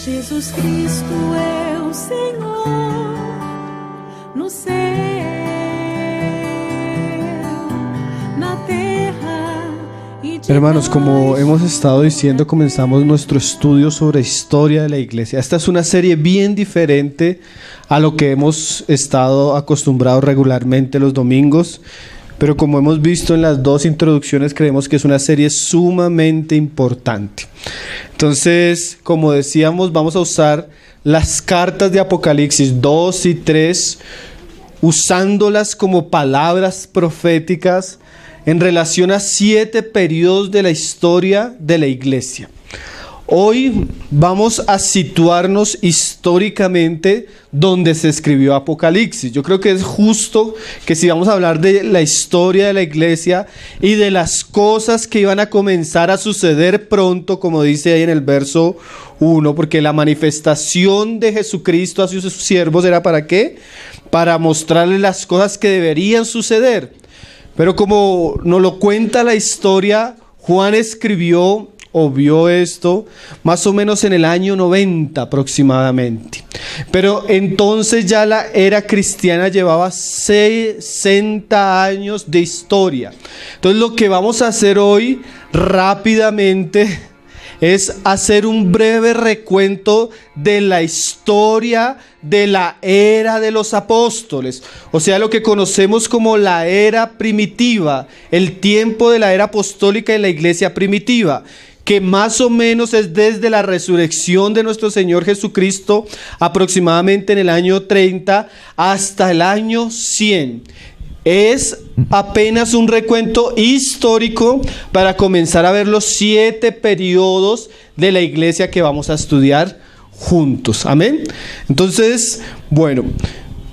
Jesus Cristo é o Senhor no céu, na terra. Hermanos, como hemos estado diciendo, comenzamos nuestro estudio sobre historia de la iglesia. Esta es una serie bien diferente a lo que hemos estado acostumbrados regularmente los domingos, pero como hemos visto en las dos introducciones, creemos que es una serie sumamente importante. Entonces, como decíamos, vamos a usar las cartas de Apocalipsis 2 y 3, usándolas como palabras proféticas en relación a 7 periodos de la historia de la iglesia. Hoy vamos a situarnos históricamente donde se escribió Apocalipsis. Yo creo que es justo que si vamos a hablar de la historia de la iglesia y de las cosas que iban a comenzar a suceder pronto, como dice ahí en el verso 1, porque la manifestación de Jesucristo a sus siervos era ¿para qué? Para mostrarles las cosas que deberían suceder. Pero como nos lo cuenta la historia, Juan escribió o vio esto más o menos en el año 90 aproximadamente. Pero entonces ya la era cristiana llevaba 60 años de historia. Entonces lo que vamos a hacer hoy rápidamente es hacer un breve recuento de la historia de la era de los apóstoles, o sea, lo que conocemos como la era primitiva, el tiempo de la era apostólica y la iglesia primitiva, que más o menos es desde la resurrección de nuestro Señor Jesucristo, aproximadamente en el año 30 hasta el año 100. Es apenas un recuento histórico para comenzar a ver los 7 periodos de la iglesia que vamos a estudiar juntos. Amén. Entonces, bueno,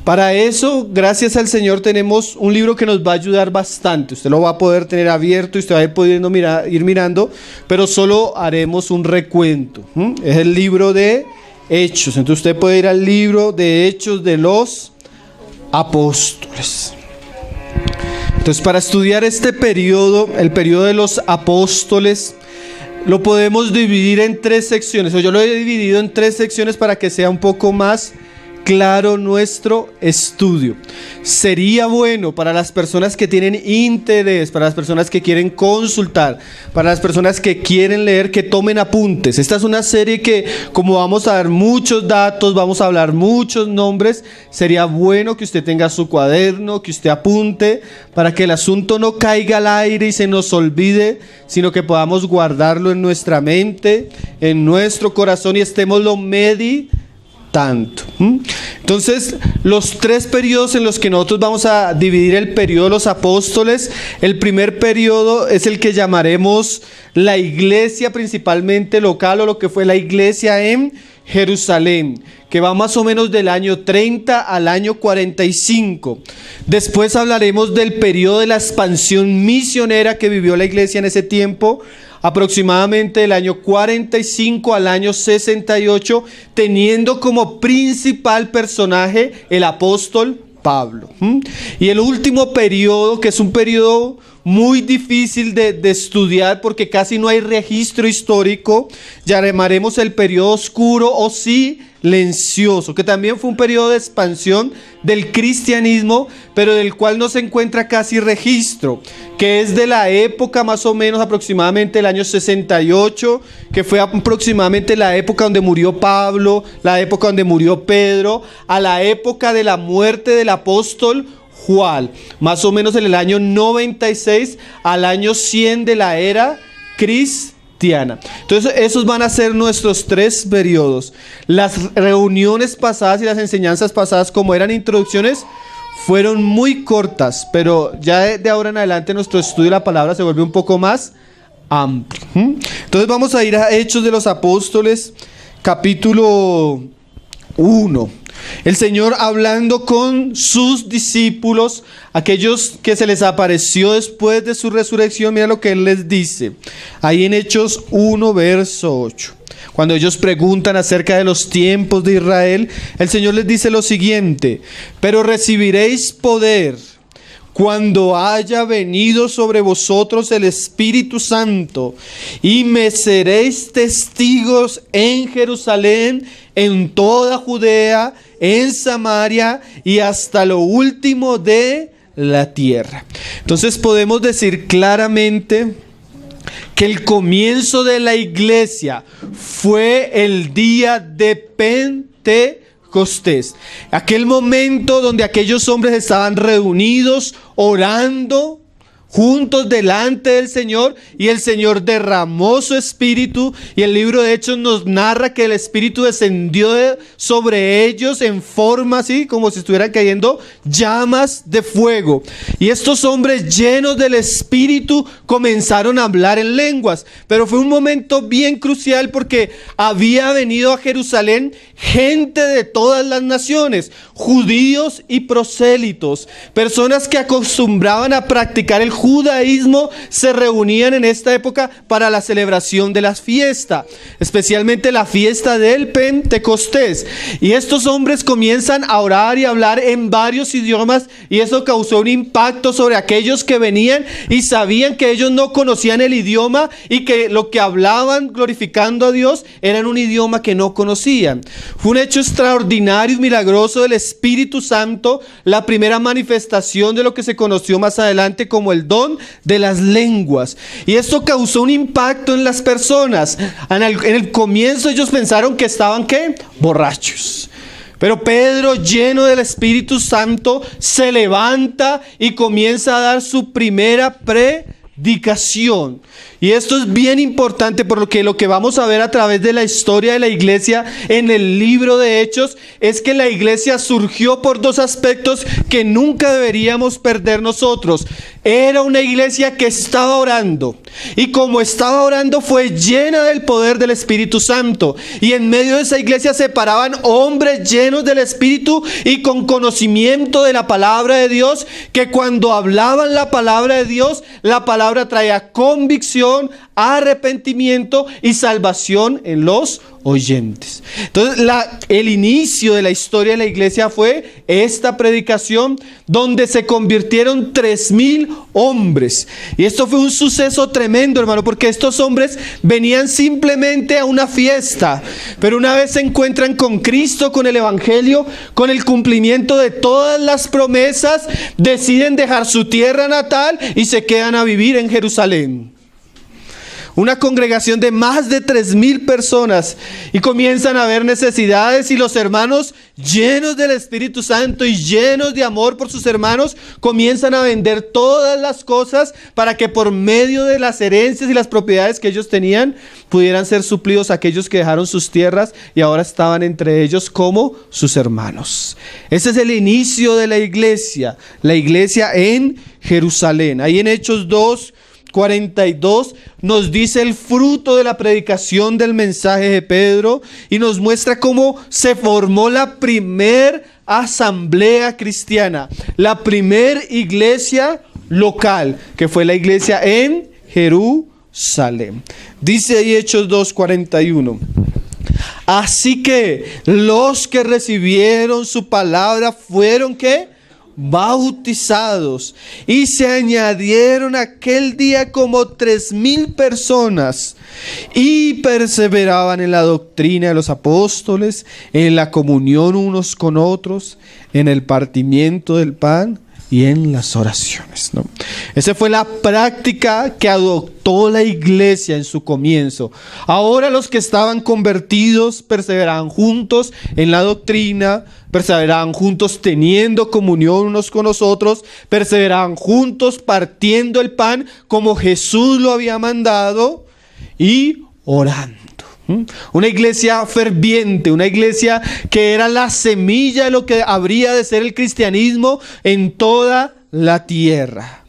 para eso, gracias al Señor, tenemos un libro que nos va a ayudar bastante. Usted lo va a poder tener abierto y usted va a ir pudiendo ir mirando, pero solo haremos un recuento. Es el libro de Hechos. Entonces usted puede ir al libro de Hechos de los Apóstoles. Entonces, para estudiar este periodo, el periodo de los apóstoles, lo podemos dividir en 3 secciones. Yo lo he dividido en 3 secciones para que sea un poco más claro nuestro estudio. Sería bueno para las personas que tienen interés, para las personas que quieren consultar, para las personas que quieren leer, que tomen apuntes. Esta es una serie que, como vamos a dar muchos datos, vamos a hablar muchos nombres, sería bueno que usted tenga su cuaderno, que usted apunte, para que el asunto no caiga al aire y se nos olvide, sino que podamos guardarlo en nuestra mente, en nuestro corazón y estémoslo meditando. Entonces, los 3 periodos en los que nosotros vamos a dividir el periodo de los apóstoles, el primer periodo es el que llamaremos la iglesia principalmente local, o lo que fue la iglesia en Jerusalén, que va más o menos del año 30 al año 45. Después hablaremos del periodo de la expansión misionera que vivió la iglesia en ese tiempo, aproximadamente del año 45 al año 68, teniendo como principal personaje el apóstol Pablo. Y el último periodo, que es un periodo muy difícil de estudiar porque casi no hay registro histórico, llamaremos el periodo oscuro o silencioso, que también fue un periodo de expansión del cristianismo, pero del cual no se encuentra casi registro, que es de la época más o menos aproximadamente el año 68, que fue aproximadamente la época donde murió Pablo, la época donde murió Pedro, a la época de la muerte del apóstol Juan, más o menos en el año 96 al año 100 de la era cristiana. Entonces esos van a ser nuestros 3 periodos. Las reuniones pasadas y las enseñanzas pasadas, como eran introducciones, fueron muy cortas, pero ya de ahora en adelante nuestro estudio de la palabra se vuelve un poco más amplio. Entonces vamos a ir a Hechos de los Apóstoles, capítulo 1. El Señor hablando con sus discípulos, aquellos que se les apareció después de su resurrección, mira lo que Él les dice, ahí en Hechos 1, verso 8. Cuando ellos preguntan acerca de los tiempos de Israel, el Señor les dice lo siguiente: pero recibiréis poder cuando haya venido sobre vosotros el Espíritu Santo, y me seréis testigos en Jerusalén, en toda Judea, en Samaria y hasta lo último de la tierra. Entonces podemos decir claramente que el comienzo de la iglesia fue el día de Pentecostés. Aquel momento donde aquellos hombres estaban reunidos, orando juntos delante del Señor, y el Señor derramó su Espíritu, y el libro de Hechos nos narra que el Espíritu descendió sobre ellos en forma así, como si estuvieran cayendo llamas de fuego. Y estos hombres llenos del Espíritu comenzaron a hablar en lenguas. Pero fue un momento bien crucial porque había venido a Jerusalén gente de todas las naciones, judíos y prosélitos, personas que acostumbraban a practicar el judaísmo, se reunían en esta época para la celebración de las fiestas, especialmente la fiesta del Pentecostés. Y estos hombres comienzan a orar y a hablar en varios idiomas, y eso causó un impacto sobre aquellos que venían y sabían que ellos no conocían el idioma y que lo que hablaban glorificando a Dios era en un idioma que no conocían. Fue un hecho extraordinario y milagroso del Espíritu Santo, la primera manifestación de lo que se conoció más adelante como el don de las lenguas. Y esto causó un impacto en las personas. En el comienzo ellos pensaron que estaban, ¿qué? Borrachos. Pero Pedro, lleno del Espíritu Santo, se levanta y comienza a dar su primera predicación. Y esto es bien importante porque lo que vamos a ver a través de la historia de la iglesia en el libro de Hechos es que la iglesia surgió por dos aspectos que nunca deberíamos perder nosotros. Era una iglesia que estaba orando, y como estaba orando fue llena del poder del Espíritu Santo, y en medio de esa iglesia se paraban hombres llenos del Espíritu y con conocimiento de la palabra de Dios, que cuando hablaban la palabra de Dios, la palabra traía convicción, arrepentimiento y salvación en los oyentes. Entonces el inicio de la historia de la iglesia fue esta predicación, donde se convirtieron 3,000 hombres. Y esto fue un suceso tremendo, hermano, porque estos hombres venían simplemente a una fiesta, pero una vez se encuentran con Cristo, con el Evangelio, con el cumplimiento de todas las promesas, deciden dejar su tierra natal y se quedan a vivir en Jerusalén. Una congregación de más de 3,000 personas, y comienzan a haber necesidades, y los hermanos, llenos del Espíritu Santo y llenos de amor por sus hermanos, comienzan a vender todas las cosas para que por medio de las herencias y las propiedades que ellos tenían pudieran ser suplidos a aquellos que dejaron sus tierras y ahora estaban entre ellos como sus hermanos. Ese es el inicio de la iglesia en Jerusalén. Ahí en Hechos 2:42 nos dice el fruto de la predicación del mensaje de Pedro, y nos muestra cómo se formó la primer asamblea cristiana, la primer iglesia local, que fue la iglesia en Jerusalén. Dice ahí Hechos 2:41. Así que los que recibieron su palabra fueron, ¿qué? Bautizados, y se añadieron aquel día como 3,000 personas, y perseveraban en la doctrina de los apóstoles, en la comunión unos con otros, en el partimiento del pan y en las oraciones, ¿no? Esa fue la práctica que adoptó la iglesia en su comienzo. Ahora los que estaban convertidos perseveraban juntos en la doctrina, perseveraban juntos teniendo comunión unos con los otros, perseveraban juntos partiendo el pan como Jesús lo había mandado y orando. Una iglesia ferviente, una iglesia que era la semilla de lo que habría de ser el cristianismo en toda la tierra.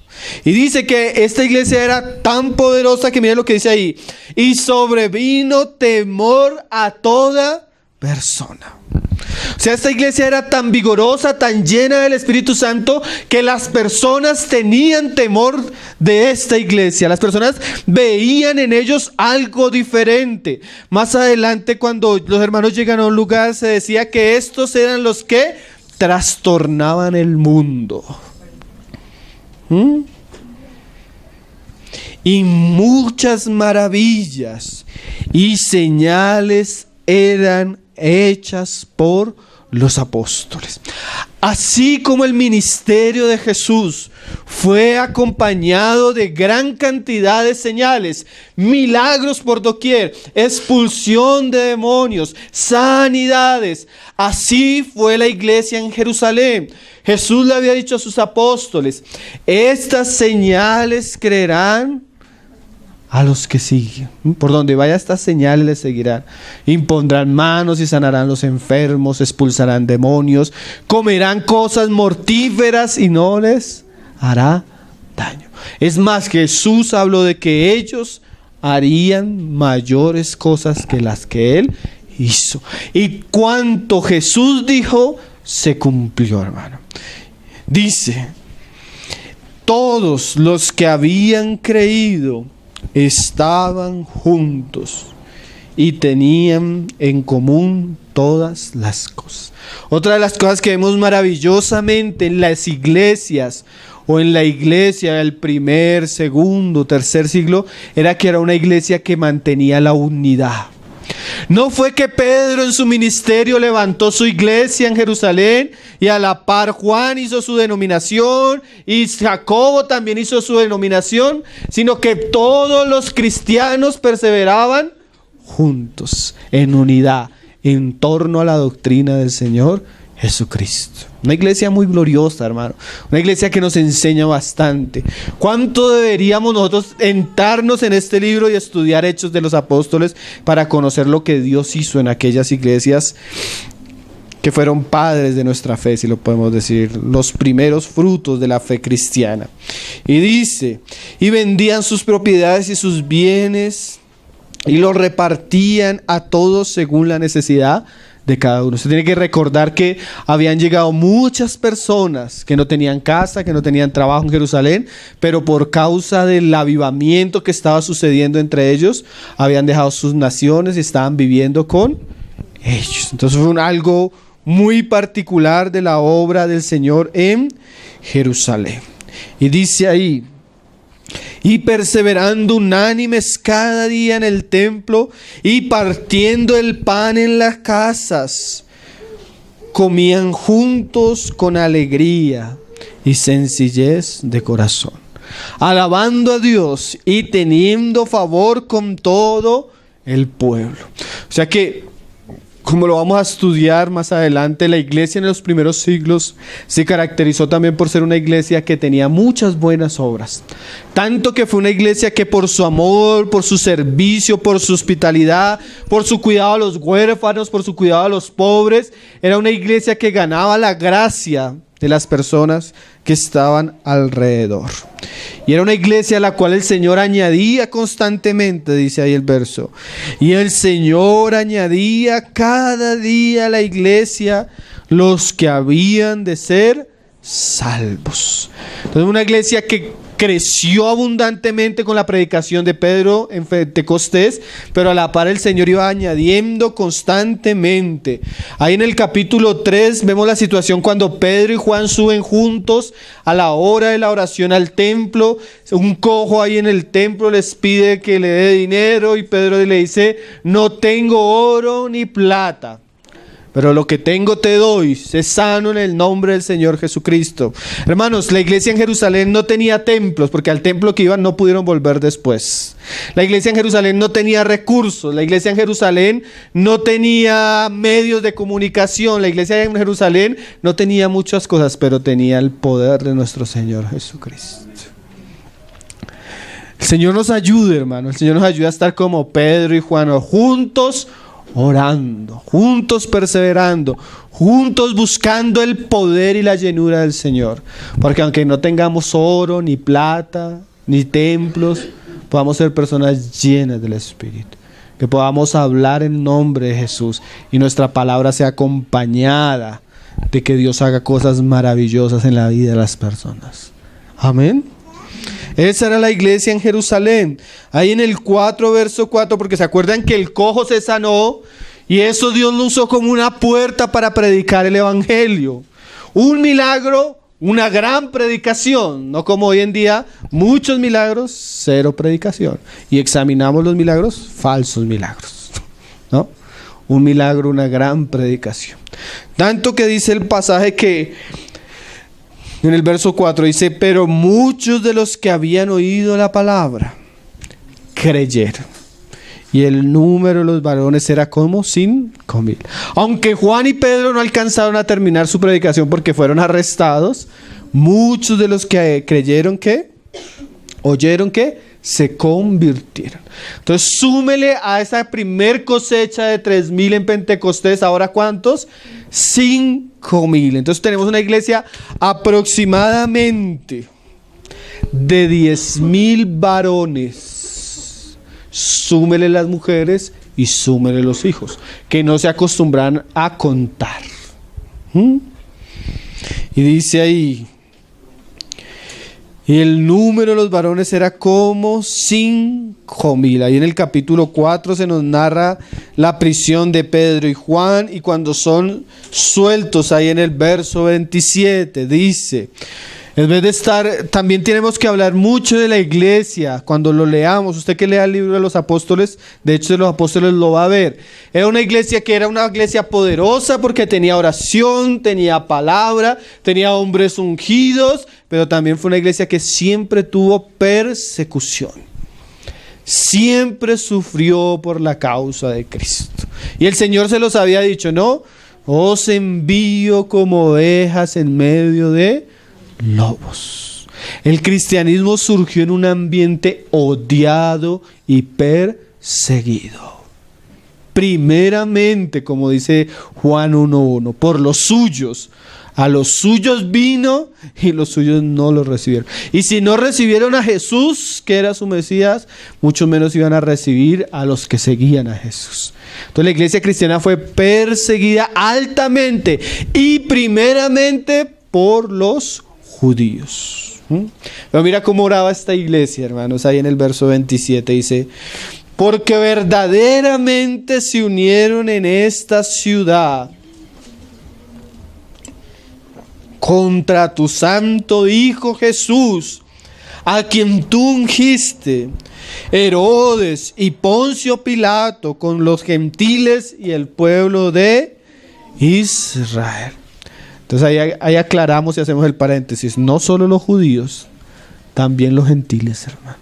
Y dice que esta iglesia era tan poderosa que mira lo que dice ahí: y sobrevino temor a toda persona. O sea, esta iglesia era tan vigorosa, tan llena del Espíritu Santo, que las personas tenían temor de esta iglesia. Las personas veían en ellos algo diferente. Más adelante, cuando los hermanos llegan a un lugar, se decía que estos eran los que trastornaban el mundo. Y muchas maravillas y señales eran hechas por los apóstoles. Así como el ministerio de Jesús fue acompañado de gran cantidad de señales, milagros por doquier, expulsión de demonios, sanidades, así fue la iglesia en Jerusalén. Jesús le había dicho a sus apóstoles: estas señales creerán a los que siguen. Por donde vaya estas señales les seguirán. Impondrán manos y sanarán los enfermos, expulsarán demonios, comerán cosas mortíferas y no les hará daño. Es más, Jesús habló de que ellos harían mayores cosas que las que Él hizo. Y cuanto Jesús dijo, se cumplió, hermano. Dice: todos los que habían creído estaban juntos y tenían en común todas las cosas. Otra de las cosas que vemos maravillosamente en las iglesias o en la iglesia del primer, segundo, tercer siglo era que era una iglesia que mantenía la unidad. No fue que Pedro en su ministerio levantó su iglesia en Jerusalén y a la par Juan hizo su denominación y Jacobo también hizo su denominación, sino que todos los cristianos perseveraban juntos, en unidad, en torno a la doctrina del Señor Jesucristo. Una iglesia muy gloriosa, hermano. Una iglesia que nos enseña bastante. ¿Cuánto deberíamos nosotros entrarnos en este libro y estudiar Hechos de los Apóstoles para conocer lo que Dios hizo en aquellas iglesias que fueron padres de nuestra fe, si lo podemos decir, los primeros frutos de la fe cristiana? Y dice: y vendían sus propiedades y sus bienes y los repartían a todos según la necesidad de cada uno. Se tiene que recordar que habían llegado muchas personas que no tenían casa, que no tenían trabajo en Jerusalén, pero por causa del avivamiento que estaba sucediendo entre ellos, habían dejado sus naciones y estaban viviendo con ellos. Entonces fue algo muy particular de la obra del Señor en Jerusalén. Y dice ahí: y perseverando unánimes cada día en el templo y partiendo el pan en las casas, comían juntos con alegría y sencillez de corazón, alabando a Dios y teniendo favor con todo el pueblo. O sea que, como lo vamos a estudiar más adelante, la iglesia en los primeros siglos se caracterizó también por ser una iglesia que tenía muchas buenas obras. Tanto que fue una iglesia que por su amor, por su servicio, por su hospitalidad, por su cuidado a los huérfanos, por su cuidado a los pobres, era una iglesia que ganaba la gracia de las personas que estaban alrededor. Y era una iglesia a la cual el Señor añadía constantemente, dice ahí el verso. Y el Señor añadía cada día a la iglesia los que habían de ser salvos. Entonces, una iglesia que creció abundantemente con la predicación de Pedro en Pentecostés, pero a la par el Señor iba añadiendo constantemente. Ahí en el capítulo 3 vemos la situación cuando Pedro y Juan suben juntos a la hora de la oración al templo. Un cojo ahí en el templo les pide que le dé dinero y Pedro le dice: no tengo oro ni plata, pero lo que tengo te doy, sé sano en el nombre del Señor Jesucristo. Hermanos, la iglesia en Jerusalén no tenía templos, porque al templo que iban no pudieron volver después. La iglesia en Jerusalén no tenía recursos, la iglesia en Jerusalén no tenía medios de comunicación, la iglesia en Jerusalén no tenía muchas cosas, pero tenía el poder de nuestro Señor Jesucristo. El Señor nos ayude, hermano, el Señor nos ayuda a estar como Pedro y Juan, juntos orando, juntos perseverando, juntos buscando el poder y la llenura del Señor. Porque aunque no tengamos oro, ni plata, ni templos, podamos ser personas llenas del Espíritu. Que podamos hablar en nombre de Jesús y nuestra palabra sea acompañada de que Dios haga cosas maravillosas en la vida de las personas. Amén. Esa era la iglesia en Jerusalén. Ahí en el 4, verso 4, porque se acuerdan que el cojo se sanó y eso Dios lo usó como una puerta para predicar el evangelio. Un milagro una gran predicación, no como hoy en día, muchos milagros, cero predicación. Y examinamos los milagros, falsos milagros, ¿no? Un milagro, una gran predicación. Tanto que dice el pasaje que en el verso 4 dice, pero muchos de los que habían oído la palabra creyeron. Y el número de los varones era como 5,000. Aunque Juan y Pedro no alcanzaron a terminar su predicación porque fueron arrestados, muchos de los que creyeron que, oyeron que, se convirtieron. Entonces súmele a esa primer cosecha de 3,000 en Pentecostés. ¿Ahora cuántos? 5,000. Entonces tenemos una iglesia aproximadamente de 10,000 varones. Súmele las mujeres y súmele los hijos, que no se acostumbran a contar. Y dice ahí, y el número de los varones era como 5,000. Ahí en el capítulo 4 se nos narra la prisión de Pedro y Juan, y cuando son sueltos, ahí en el verso 27, dice, en vez de estar, también tenemos que hablar mucho de la iglesia cuando lo leamos. Usted que lea el libro de los apóstoles, de hecho de los apóstoles lo va a ver. Era una iglesia que era una iglesia poderosa porque tenía oración, tenía palabra, tenía hombres ungidos, pero también fue una iglesia que siempre tuvo persecución. Siempre sufrió por la causa de Cristo. Y el Señor se los había dicho, ¿no? Os envío como ovejas en medio de lobos. El cristianismo surgió en un ambiente odiado y perseguido. Primeramente, como dice Juan 1:1, por los suyos. A los suyos vino y los suyos no lo recibieron. Y si no recibieron a Jesús, que era su Mesías, mucho menos iban a recibir a los que seguían a Jesús. Entonces la iglesia cristiana fue perseguida altamente y primeramente por los judíos. Pero mira cómo oraba esta iglesia, hermanos. Ahí en el verso 27 dice, porque verdaderamente se unieron en esta ciudad contra tu santo Hijo Jesús, a quien tú ungiste, Herodes y Poncio Pilato, con los gentiles y el pueblo de Israel. Entonces ahí aclaramos y hacemos el paréntesis. No solo los judíos, también los gentiles, hermanos.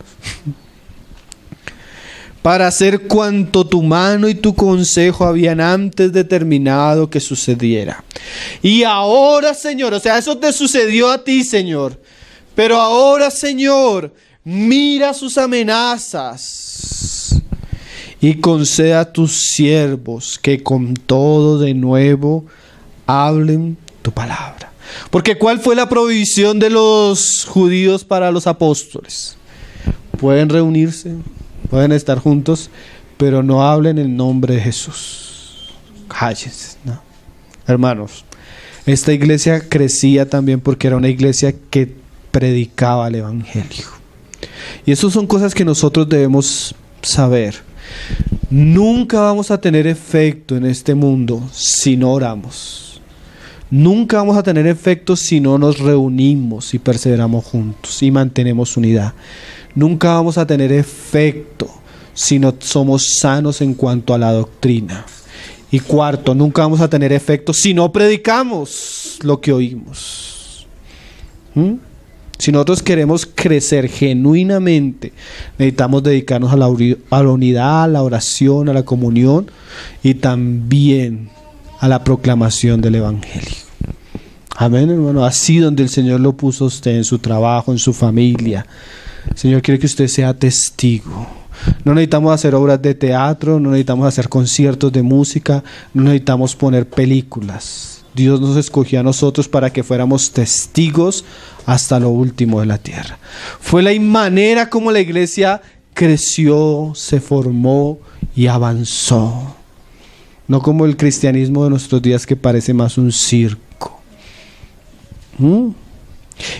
Para hacer cuanto tu mano y tu consejo habían antes determinado que sucediera. Y ahora, Señor, o sea, eso te sucedió a ti, Señor. Pero ahora, Señor, mira sus amenazas y conceda a tus siervos que con todo de nuevo hablen tu palabra. Porque ¿cuál fue la provisión de los judíos para los apóstoles? Pueden reunirse, pueden estar juntos, pero no hablen en nombre de Jesús. Cállense, ¿no? Hermanos, esta iglesia crecía también porque era una iglesia que predicaba el evangelio. Y eso son cosas que nosotros debemos saber. Nunca vamos a tener efecto en este mundo si no oramos. Nunca vamos a tener efecto si no nos reunimos y perseveramos juntos y mantenemos unidad. Nunca vamos a tener efecto si no somos sanos en cuanto a la doctrina. Y cuarto, nunca vamos a tener efecto si no predicamos lo que oímos. Si nosotros queremos crecer genuinamente, necesitamos dedicarnos a la unidad, a la oración, a la comunión y también a la proclamación del evangelio. Amén, hermano. Así donde el Señor lo puso a usted, en su trabajo, en su familia. El Señor quiere que usted sea testigo. No necesitamos hacer obras de teatro, no necesitamos hacer conciertos de música, no necesitamos poner películas. Dios nos escogió a nosotros para que fuéramos testigos hasta lo último de la tierra. Fue la manera como la iglesia creció, se formó y avanzó. No como el cristianismo de nuestros días, que parece más un circo.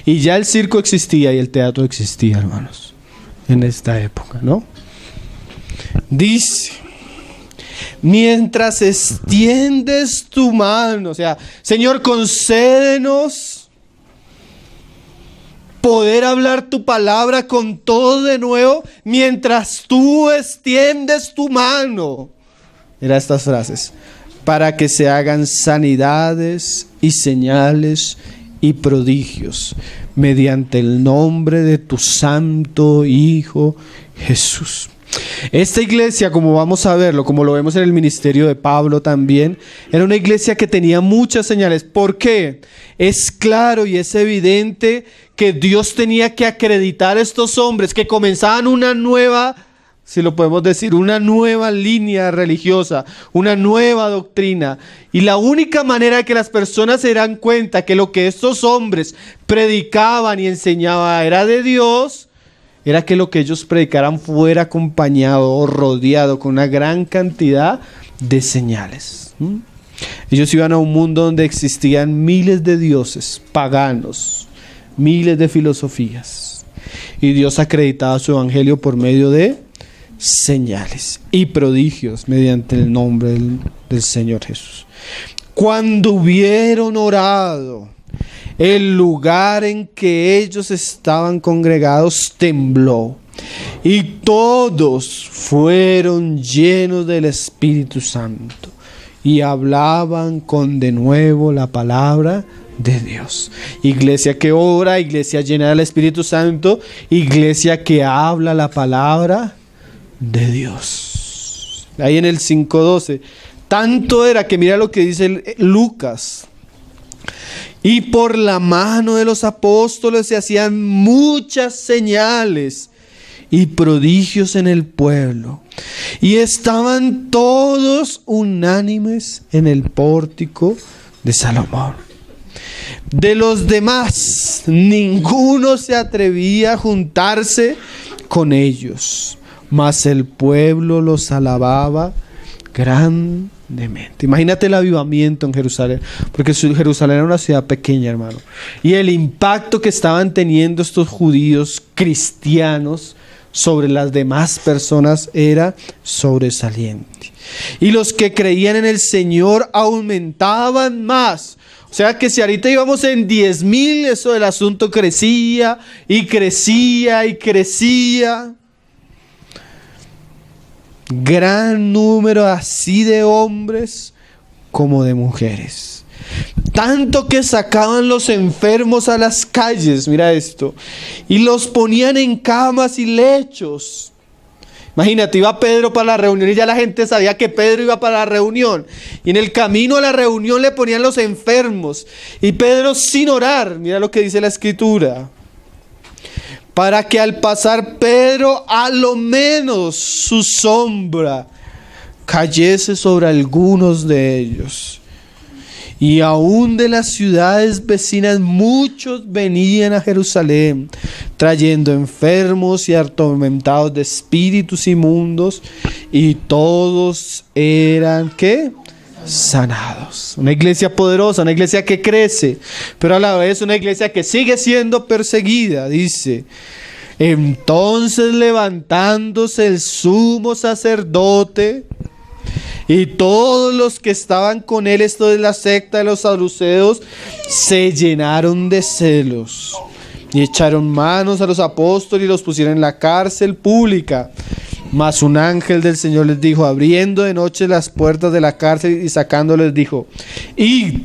Y ya el circo existía y el teatro existía, hermanos, en esta época, ¿no? Dice, mientras extiendes tu mano, o sea, Señor, concédenos poder hablar tu palabra con todo de nuevo mientras tú extiendes tu mano. Mira estas frases. Para que se hagan sanidades y señales y prodigios mediante el nombre de tu santo Hijo Jesús. Esta iglesia, como vamos a verlo, como lo vemos en el ministerio de Pablo también, era una iglesia que tenía muchas señales. ¿Por qué? Es claro y es evidente que Dios tenía que acreditar a estos hombres que comenzaban una nueva, si lo podemos decir, una nueva línea religiosa, una nueva doctrina. Y la única manera de que las personas se dieran cuenta que lo que estos hombres predicaban y enseñaban era de Dios, era que lo que ellos predicaran fuera acompañado o rodeado con una gran cantidad de señales. Ellos iban a un mundo donde existían miles de dioses paganos, miles de filosofías. Y Dios acreditaba su evangelio por medio de señales y prodigios mediante el nombre del Señor Jesús. Cuando hubieron orado, el lugar en que ellos estaban congregados tembló y todos fueron llenos del Espíritu Santo y hablaban con denuedo la palabra de Dios. Iglesia que ora, iglesia llena del Espíritu Santo, iglesia que habla la palabra de Dios. Ahí en el 5:12, tanto era que mira lo que dice Lucas. Y por la mano de los apóstoles se hacían muchas señales y prodigios en el pueblo. Y estaban todos unánimes en el pórtico de Salomón. De los demás, ninguno se atrevía a juntarse con ellos, mas el pueblo los alababa grandemente. Imagínate el avivamiento en Jerusalén, porque Jerusalén era una ciudad pequeña, hermano, y el impacto que estaban teniendo estos judíos cristianos sobre las demás personas era sobresaliente. Y los que creían en el Señor aumentaban más. O sea que si ahorita íbamos en 10,000, eso del asunto crecía y crecía y crecía. Gran número así de hombres como de mujeres. Tanto que sacaban los enfermos a las calles, mira esto, y los ponían en camas y lechos. Imagínate, iba Pedro para la reunión y ya la gente sabía que Pedro iba para la reunión. Y en el camino a la reunión le ponían los enfermos. Y Pedro sin orar, mira lo que dice la Escritura. Para que al pasar Pedro, a lo menos su sombra cayese sobre algunos de ellos. Y aún de las ciudades vecinas muchos venían a Jerusalén, trayendo enfermos y atormentados de espíritus inmundos, y todos eran, ¿qué? Sanados. Una iglesia poderosa, una iglesia que crece, pero a la vez una iglesia que sigue siendo perseguida, dice. Entonces, levantándose el sumo sacerdote y todos los que estaban con él, esto de la secta de los saduceos, se llenaron de celos y echaron manos a los apóstoles y los pusieron en la cárcel pública. Mas un ángel del Señor les dijo, abriendo de noche las puertas de la cárcel y sacándoles, dijo: id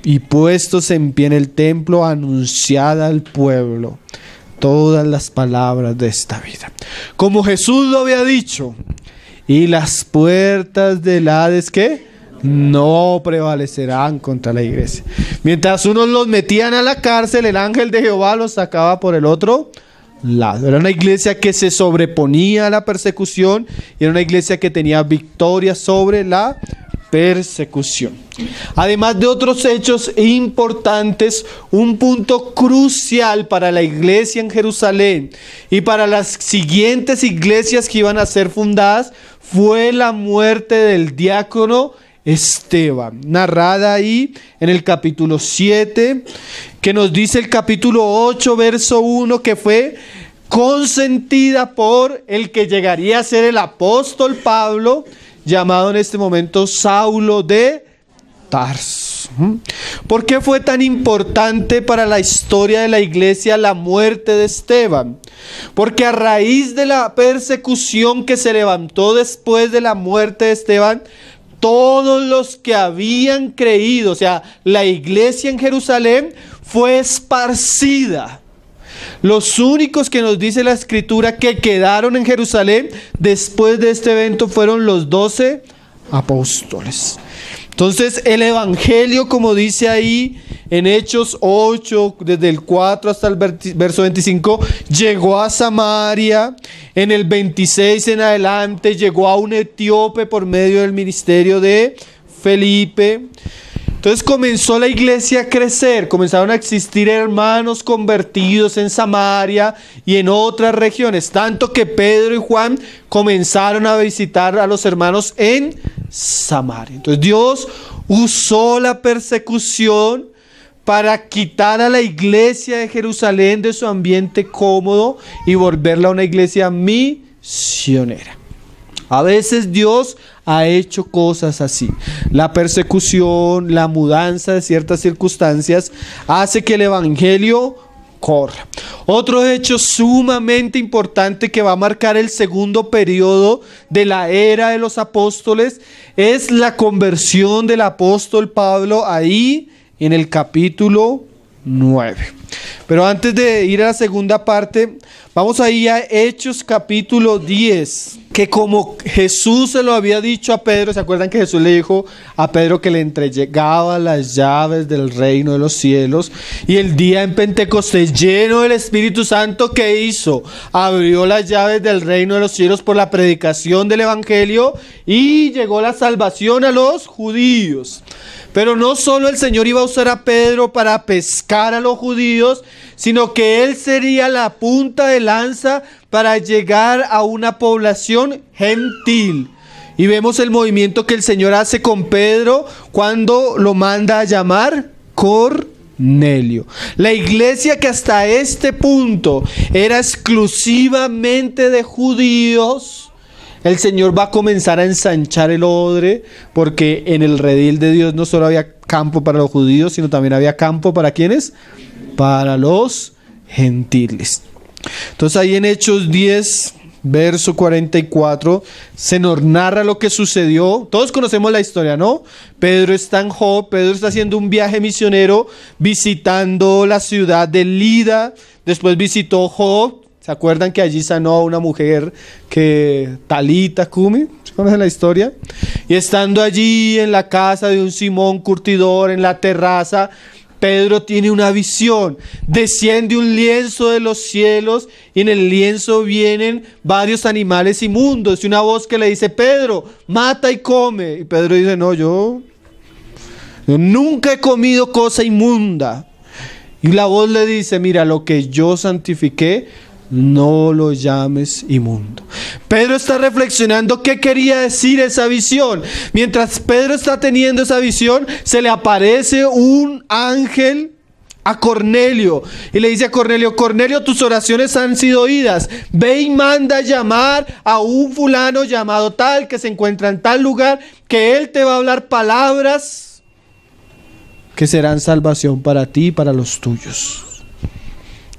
y puestos en pie en el templo, anunciad al pueblo todas las palabras de esta vida, como Jesús lo había dicho. Y las puertas del Hades, ¿qué? No prevalecerán contra la iglesia. Mientras unos los metían a la cárcel, el ángel de Jehová los sacaba por el otro lado. Era una iglesia que se sobreponía a la persecución y era una iglesia que tenía victoria sobre la persecución. Además de otros hechos importantes, un punto crucial para la iglesia en Jerusalén y para las siguientes iglesias que iban a ser fundadas fue la muerte del diácono Esteban, narrada ahí en el capítulo 7, que nos dice el capítulo 8, verso 1, que fue consentida por el que llegaría a ser el apóstol Pablo, llamado en este momento Saulo de Tarso. ¿Por qué fue tan importante para la historia de la iglesia la muerte de Esteban? Porque a raíz de la persecución que se levantó después de la muerte de Esteban, todos los que habían creído, o sea, la iglesia en Jerusalén fue esparcida. Los únicos que nos dice la escritura que quedaron en Jerusalén después de este evento fueron los 12 apóstoles. Entonces el evangelio, como dice ahí en Hechos 8, desde el 4 hasta el verso 25, llegó a Samaria. En el 26 en adelante llegó a un etíope por medio del ministerio de Felipe. Entonces comenzó la iglesia a crecer, comenzaron a existir hermanos convertidos en Samaria y en otras regiones, tanto que Pedro y Juan comenzaron a visitar a los hermanos en Samaria. Entonces Dios usó la persecución para quitar a la iglesia de Jerusalén de su ambiente cómodo y volverla a una iglesia misionera. A veces Dios ha hecho cosas así. La persecución, la mudanza de ciertas circunstancias hace que el evangelio corra. Otro hecho sumamente importante que va a marcar el segundo periodo de la era de los apóstoles es la conversión del apóstol Pablo ahí en el capítulo 9. Pero antes de ir a la segunda parte, vamos a ir a Hechos capítulo 10, que como Jesús se lo había dicho a Pedro, ¿se acuerdan que Jesús le dijo a Pedro que le entregaba las llaves del reino de los cielos? Y el día en Pentecostés, lleno del Espíritu Santo, ¿qué hizo? Abrió las llaves del reino de los cielos por la predicación del evangelio y llegó la salvación a los judíos. Pero no solo el Señor iba a usar a Pedro para pescar a los judíos, sino que él sería la punta de lanza para llegar a una población gentil. Y vemos el movimiento que el Señor hace con Pedro cuando lo manda a llamar Cornelio. La iglesia que hasta este punto era exclusivamente de judíos, el Señor va a comenzar a ensanchar el odre, porque en el redil de Dios no solo había campo para los judíos, sino también había campo para ¿quiénes? Para los gentiles. Entonces ahí en Hechos 10, verso 44, se nos narra lo que sucedió. Todos conocemos la historia, ¿no? Pedro está en Jope, Pedro está haciendo un viaje misionero visitando la ciudad de Lida, después visitó Jope. ¿Se acuerdan que allí sanó a una mujer que Talita Cumi? ¿Se conocen la historia? Y estando allí en la casa de un Simón curtidor, en la terraza, Pedro tiene una visión. Desciende un lienzo de los cielos y en el lienzo vienen varios animales inmundos. Y una voz que le dice: Pedro, mata y come. Y Pedro dice: no, yo nunca he comido cosa inmunda. Y la voz le dice: mira, lo que yo santifiqué, no lo llames inmundo. Pedro está reflexionando qué quería decir esa visión. Mientras Pedro está teniendo esa visión, se le aparece un ángel a Cornelio y le dice a Cornelio: Cornelio, tus oraciones han sido oídas. Ve y manda a llamar a un fulano llamado tal, que se encuentra en tal lugar, que él te va a hablar palabras que serán salvación para ti y para los tuyos.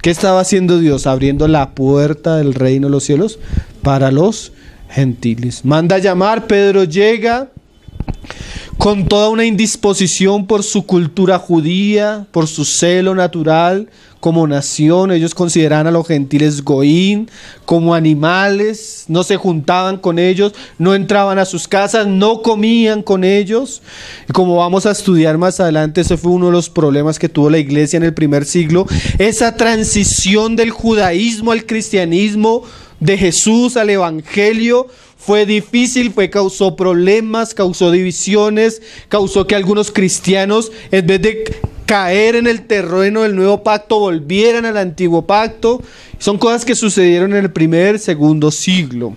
¿Qué estaba haciendo Dios? Abriendo la puerta del reino de los cielos para los gentiles. Manda a llamar, Pedro llega con toda una indisposición por su cultura judía, por su celo natural como nación. Ellos consideraban a los gentiles goín, como animales, no se juntaban con ellos, no entraban a sus casas, no comían con ellos. Y como vamos a estudiar más adelante, ese fue uno de los problemas que tuvo la iglesia en el primer siglo, esa transición del judaísmo al cristianismo, de Jesús al evangelio. Fue difícil, causó problemas, causó divisiones, causó que algunos cristianos, en vez de caer en el terreno del nuevo pacto, volvieran al antiguo pacto. Son cosas que sucedieron en el primer, segundo siglo.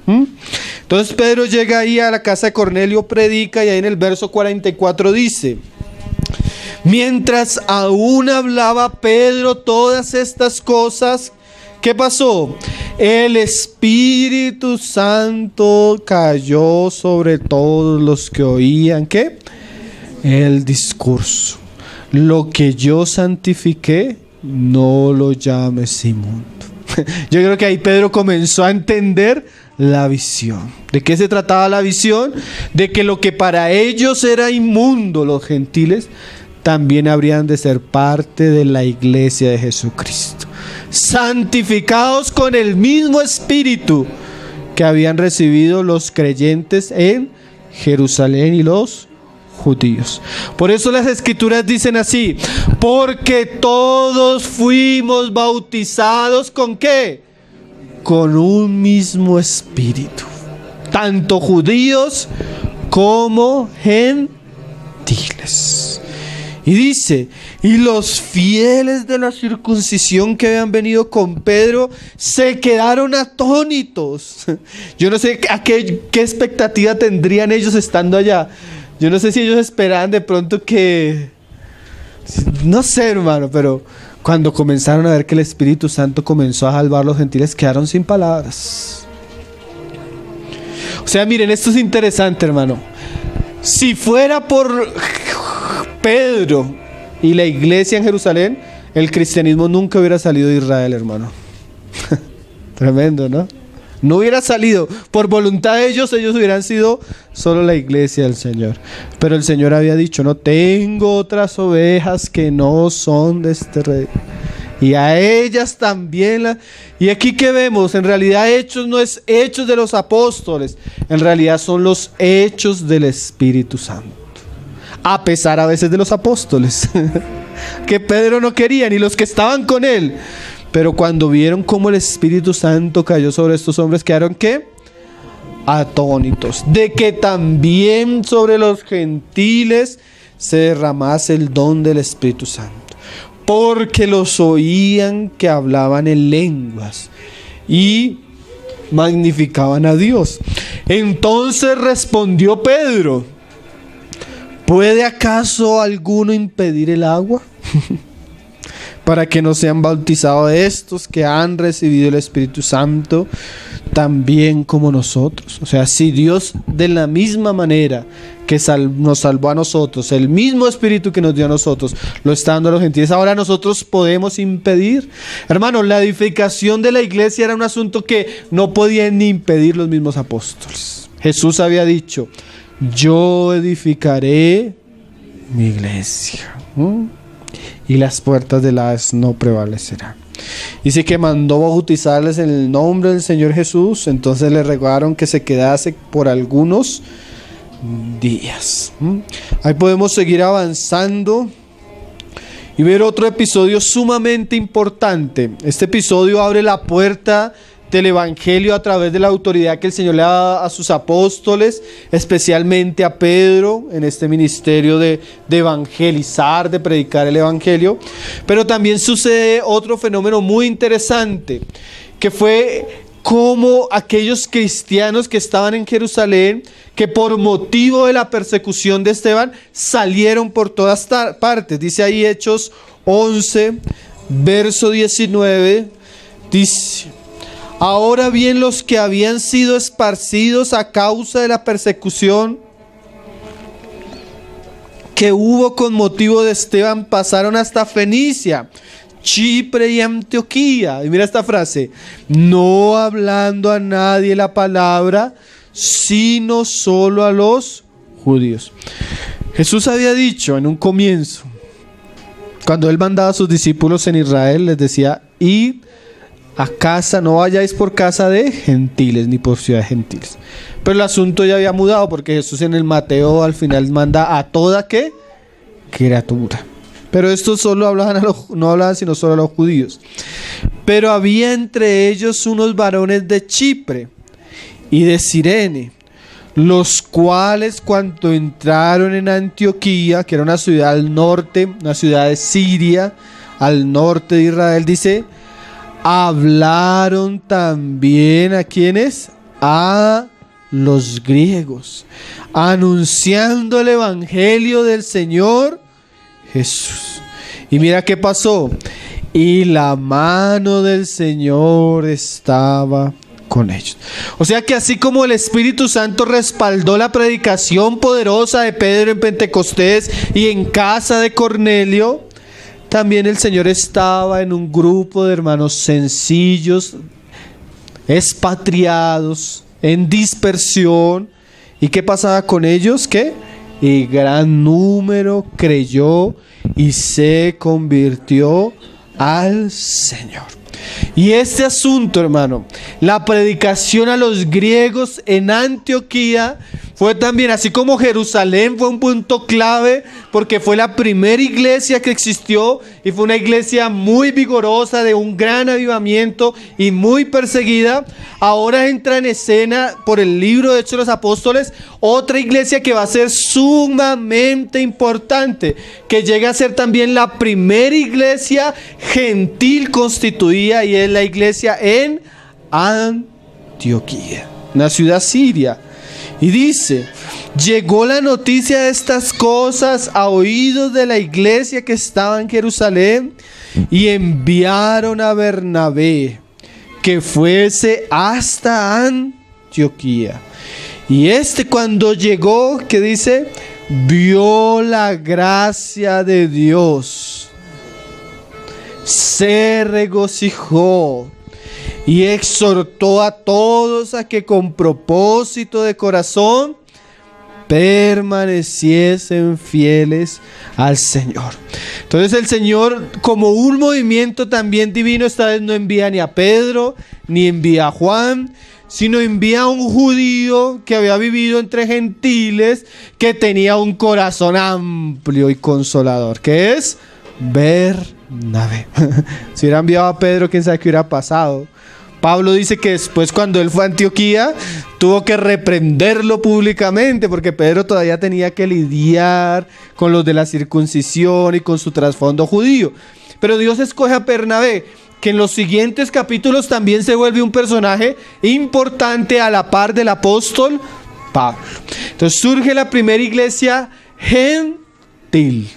Entonces Pedro llega ahí a la casa de Cornelio, predica, y ahí en el verso 44 dice: mientras aún hablaba Pedro todas estas cosas, ¿qué pasó? El Espíritu Santo cayó sobre todos los que oían, ¿qué? El discurso. lo que yo santifiqué, no lo llames inmundo. Yo creo que ahí Pedro comenzó a entender la visión. ¿De qué se trataba la visión? De que lo que para ellos era inmundo, los gentiles, también habrían de ser parte de la iglesia de Jesucristo, santificados con el mismo espíritu que habían recibido los creyentes en Jerusalén y los judíos. Por eso las escrituras dicen así: porque todos fuimos bautizados ¿con qué? Con un mismo espíritu, tanto judíos como gentiles. Y dice, y los fieles de la circuncisión que habían venido con Pedro se quedaron atónitos. Yo no sé qué expectativa tendrían ellos estando allá. Yo no sé si ellos esperaban de pronto que... No sé, hermano, pero cuando comenzaron a ver que el Espíritu Santo comenzó a salvar a los gentiles, quedaron sin palabras. O sea, miren, esto es interesante, hermano. Si fuera por Pedro y la iglesia en Jerusalén, el cristianismo nunca hubiera salido de Israel, hermano. Tremendo, ¿no? No hubiera salido. Por voluntad de ellos hubieran sido solo la iglesia del Señor. Pero el Señor había dicho, no, tengo otras ovejas que no son de este rey, y a ellas también Y aquí que vemos, en realidad Hechos no es Hechos de los apóstoles, en realidad son los hechos del Espíritu Santo. A pesar a veces de los apóstoles, que Pedro no quería, ni los que estaban con él. Pero cuando vieron cómo el Espíritu Santo cayó sobre estos hombres, quedaron ¿qué? Atónitos. De que también sobre los gentiles se derramase el don del Espíritu Santo. Porque los oían que hablaban en lenguas y magnificaban a Dios. Entonces respondió Pedro: ¿puede acaso alguno impedir el agua? Para que no sean bautizados estos que han recibido el Espíritu Santo también como nosotros. O sea, si Dios de la misma manera que nos salvó a nosotros, el mismo Espíritu que nos dio a nosotros, lo está dando a los gentiles, ahora nosotros podemos impedir. Hermanos, la edificación de la iglesia era un asunto que no podían ni impedir los mismos apóstoles. Jesús había dicho: yo edificaré mi iglesia, y las puertas del Hades no prevalecerán. Dice que mandó bautizarles en el nombre del Señor Jesús. Entonces le rogaron que se quedase por algunos días. Ahí podemos seguir avanzando y ver otro episodio sumamente importante. Este episodio abre la puerta del evangelio a través de la autoridad que el Señor le da a sus apóstoles, especialmente a Pedro en este ministerio de evangelizar, de predicar el evangelio. Pero también sucede otro fenómeno muy interesante, que fue como aquellos cristianos que estaban en Jerusalén, que por motivo de la persecución de Esteban salieron por todas partes. Dice ahí Hechos 11, verso 19, dice: ahora bien, los que habían sido esparcidos a causa de la persecución que hubo con motivo de Esteban pasaron hasta Fenicia, Chipre y Antioquía. Y mira esta frase: no hablando a nadie la palabra, sino solo a los judíos. Jesús había dicho en un comienzo, cuando él mandaba a sus discípulos en Israel, les decía: id a casa, no vayáis por casa de gentiles ni por ciudad de gentiles. Pero el asunto ya había mudado, porque Jesús en el Mateo al final manda a toda ¿qué? Criatura. Pero estos solo no hablaban sino solo a los judíos. Pero había entre ellos unos varones de Chipre y de Cirene, los cuales cuando entraron en Antioquía, que era una ciudad al norte, una ciudad de Siria, al norte de Israel, dice, hablaron también ¿a quiénes? A los griegos, anunciando el evangelio del Señor Jesús. Y mira qué pasó. Y la mano del Señor estaba con ellos. O sea que así como el Espíritu Santo respaldó la predicación poderosa de Pedro en Pentecostés y en casa de Cornelio, también el Señor estaba en un grupo de hermanos sencillos, expatriados, en dispersión. ¿Y qué pasaba con ellos? ¿Qué? Y gran número creyó y se convirtió al Señor. Y este asunto, hermano, la predicación a los griegos en Antioquía fue también, así como Jerusalén fue un punto clave porque fue la primera iglesia que existió y fue una iglesia muy vigorosa, de un gran avivamiento y muy perseguida. Ahora entra en escena por el libro de Hechos de los Apóstoles otra iglesia que va a ser sumamente importante, que llega a ser también la primera iglesia gentil constituida, y es la iglesia en Antioquía, una ciudad siria. Y dice: llegó la noticia de estas cosas a oídos de la iglesia que estaba en Jerusalén, y enviaron a Bernabé que fuese hasta Antioquía. Y cuando llegó, ¿qué dice? Vio la gracia de Dios, se regocijó y exhortó a todos a que con propósito de corazón permaneciesen fieles al Señor. Entonces el Señor, como un movimiento también divino, esta vez no envía ni a Pedro ni envía a Juan, sino envía a un judío que había vivido entre gentiles, que tenía un corazón amplio y consolador, que es Bernabé. Si hubiera enviado a Pedro, quién sabe qué hubiera pasado. Pablo dice que después, cuando él fue a Antioquía, tuvo que reprenderlo públicamente porque Pedro todavía tenía que lidiar con los de la circuncisión y con su trasfondo judío. Pero Dios escoge a Bernabé, que en los siguientes capítulos también se vuelve un personaje importante a la par del apóstol Pablo. Entonces surge la primera iglesia gentil.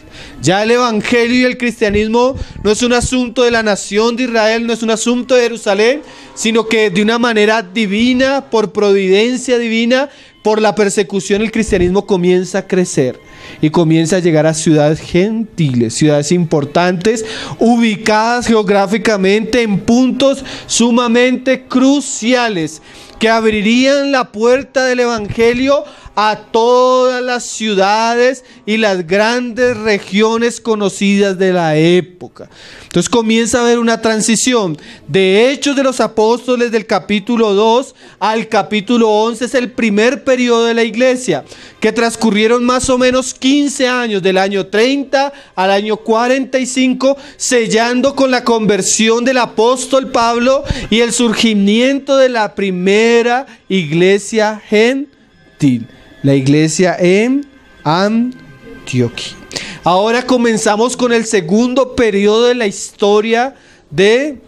Ya el evangelio y el cristianismo no es un asunto de la nación de Israel, no es un asunto de Jerusalén, sino que de una manera divina, por providencia divina, por la persecución, el cristianismo comienza a crecer y comienza a llegar a ciudades gentiles, ciudades importantes, ubicadas geográficamente en puntos sumamente cruciales, que abrirían la puerta del evangelio a todas las ciudades y las grandes regiones conocidas de la época. Entonces comienza a haber una transición. De Hechos de los Apóstoles, del capítulo 2 al capítulo 11, es el primer periodo de la iglesia, que transcurrieron más o menos 15 años, del año 30 al año 45, sellando con la conversión del apóstol Pablo y el surgimiento de la primera iglesia gentil, la iglesia en Antioquía. Ahora comenzamos con el segundo periodo de la historia de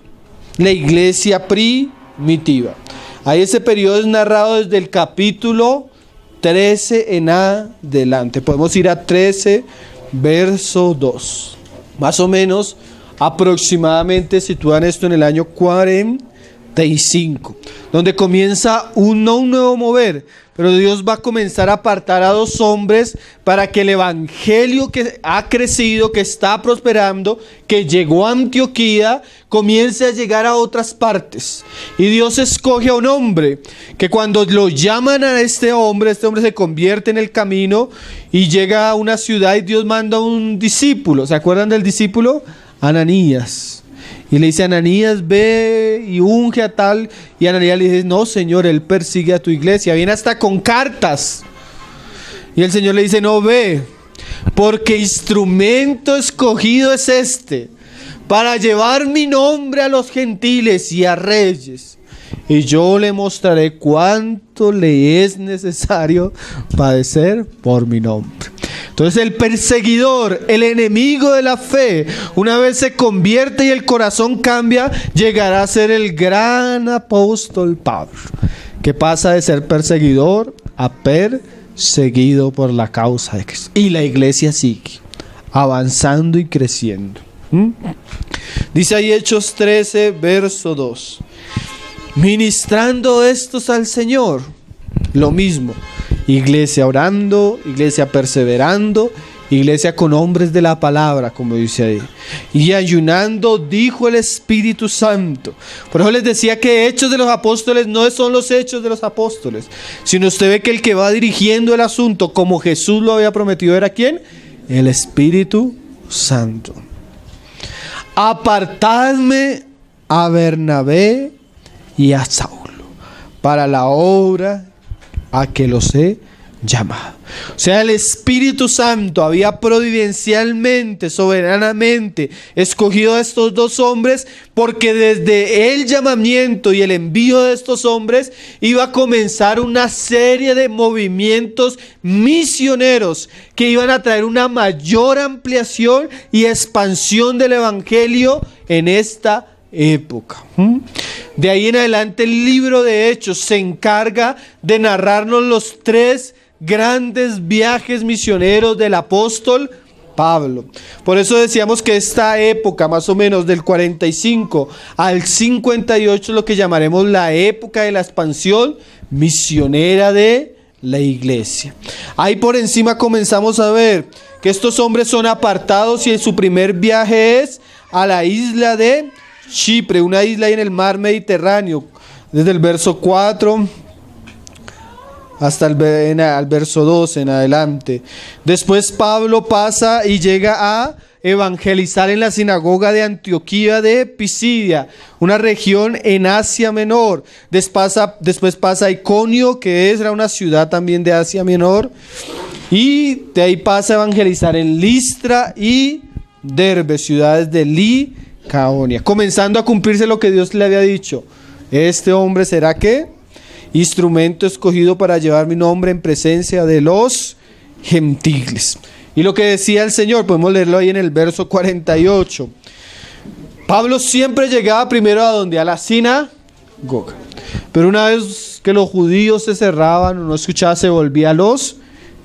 la iglesia primitiva. Ahí ese periodo es narrado desde el capítulo 13 en adelante. Podemos ir a 13, verso 2. Más o menos, aproximadamente sitúan esto en el año 45, donde comienza no un nuevo mover, pero Dios va a comenzar a apartar a dos hombres para que el evangelio que ha crecido, que está prosperando, que llegó a Antioquía, comience a llegar a otras partes. Y Dios escoge a un hombre que, cuando lo llaman a este hombre se convierte en el camino y llega a una ciudad, y Dios manda a un discípulo. ¿Se acuerdan del discípulo? Ananías. Y le dice: Ananías, ve y unge a tal. Y Ananías le dice: no, Señor, él persigue a tu iglesia. Viene hasta con cartas. Y el Señor le dice: no, ve, porque instrumento escogido es para llevar mi nombre a los gentiles y a reyes. Y yo le mostraré cuánto le es necesario padecer por mi nombre. Entonces el perseguidor, el enemigo de la fe, una vez se convierte y el corazón cambia, llegará a ser el gran apóstol Pablo, que pasa de ser perseguidor a perseguido por la causa de Cristo. Y la iglesia sigue avanzando y creciendo. Dice ahí Hechos 13, verso 2. ministrando estos al Señor. Lo mismo, iglesia orando, iglesia perseverando, iglesia con hombres de la palabra, como dice ahí. Y ayunando, dijo el Espíritu Santo. Por eso les decía que Hechos de los Apóstoles no son los Hechos de los Apóstoles, sino usted ve que el que va dirigiendo el asunto, como Jesús lo había prometido, ¿era quién? El Espíritu Santo. Apartadme a Bernabé y a Saulo para la obra a que los he llamado. O sea, el Espíritu Santo había providencialmente, soberanamente escogido a estos dos hombres, porque desde el llamamiento y el envío de estos hombres iba a comenzar una serie de movimientos misioneros que iban a traer una mayor ampliación y expansión del evangelio en esta época. De ahí en adelante el libro de Hechos se encarga de narrarnos los tres grandes viajes misioneros del apóstol Pablo. Por eso decíamos que esta época, más o menos del 45 al 58, es lo que llamaremos la época de la expansión misionera de la iglesia. Ahí por encima comenzamos a ver que estos hombres son apartados y su primer viaje es a la isla de Chipre, una isla ahí en el mar Mediterráneo, desde el verso 4 hasta el verso 12 en adelante. Después Pablo pasa y llega a evangelizar en la sinagoga de Antioquía de Pisidia, una región en Asia Menor. Después pasa a Iconio, que era una ciudad también de Asia Menor, y de ahí pasa a evangelizar en Listra y Derbe, ciudades de Licaonia, comenzando a cumplirse lo que Dios le había dicho: este hombre será ¿qué? Instrumento escogido para llevar mi nombre en presencia de los gentiles. Y lo que decía el Señor, podemos leerlo ahí en el verso 48. Pablo siempre llegaba primero a donde, a la sinagoga, pero una vez que los judíos se cerraban o no escuchaban, se volvía a los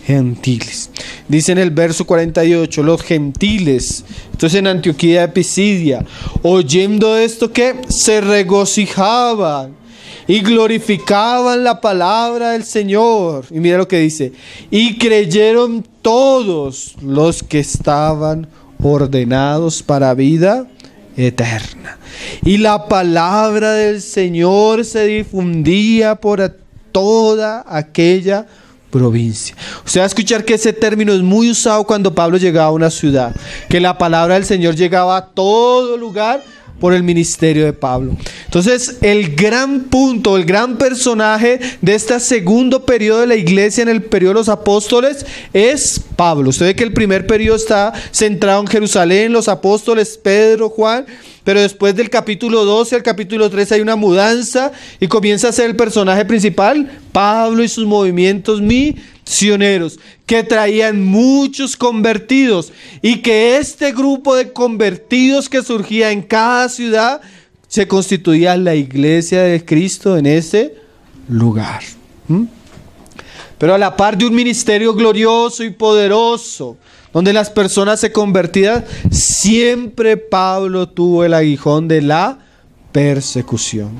gentiles. Dice en el verso 48, los gentiles, entonces en Antioquía de Pisidia, oyendo esto, que se regocijaban y glorificaban la palabra del Señor. Y mira lo que dice: y creyeron todos los que estaban ordenados para vida eterna. Y la palabra del Señor se difundía por toda aquella provincia. Usted va a escuchar que ese término es muy usado cuando Pablo llegaba a una ciudad, que la palabra del Señor llegaba a todo lugar por el ministerio de Pablo. Entonces, el gran punto, el gran personaje de este segundo periodo de la iglesia, en el periodo de los apóstoles, es Pablo. Usted ve que el primer periodo está centrado en Jerusalén, los apóstoles Pedro, Juan, pero después del capítulo 12 al capítulo 13 hay una mudanza y comienza a ser el personaje principal Pablo y sus movimientos misioneros, que traían muchos convertidos, y que este grupo de convertidos que surgía en cada ciudad se constituía la iglesia de Cristo en ese lugar. Pero a la par de un ministerio glorioso y poderoso, donde las personas se convertían, siempre Pablo tuvo el aguijón de la persecución.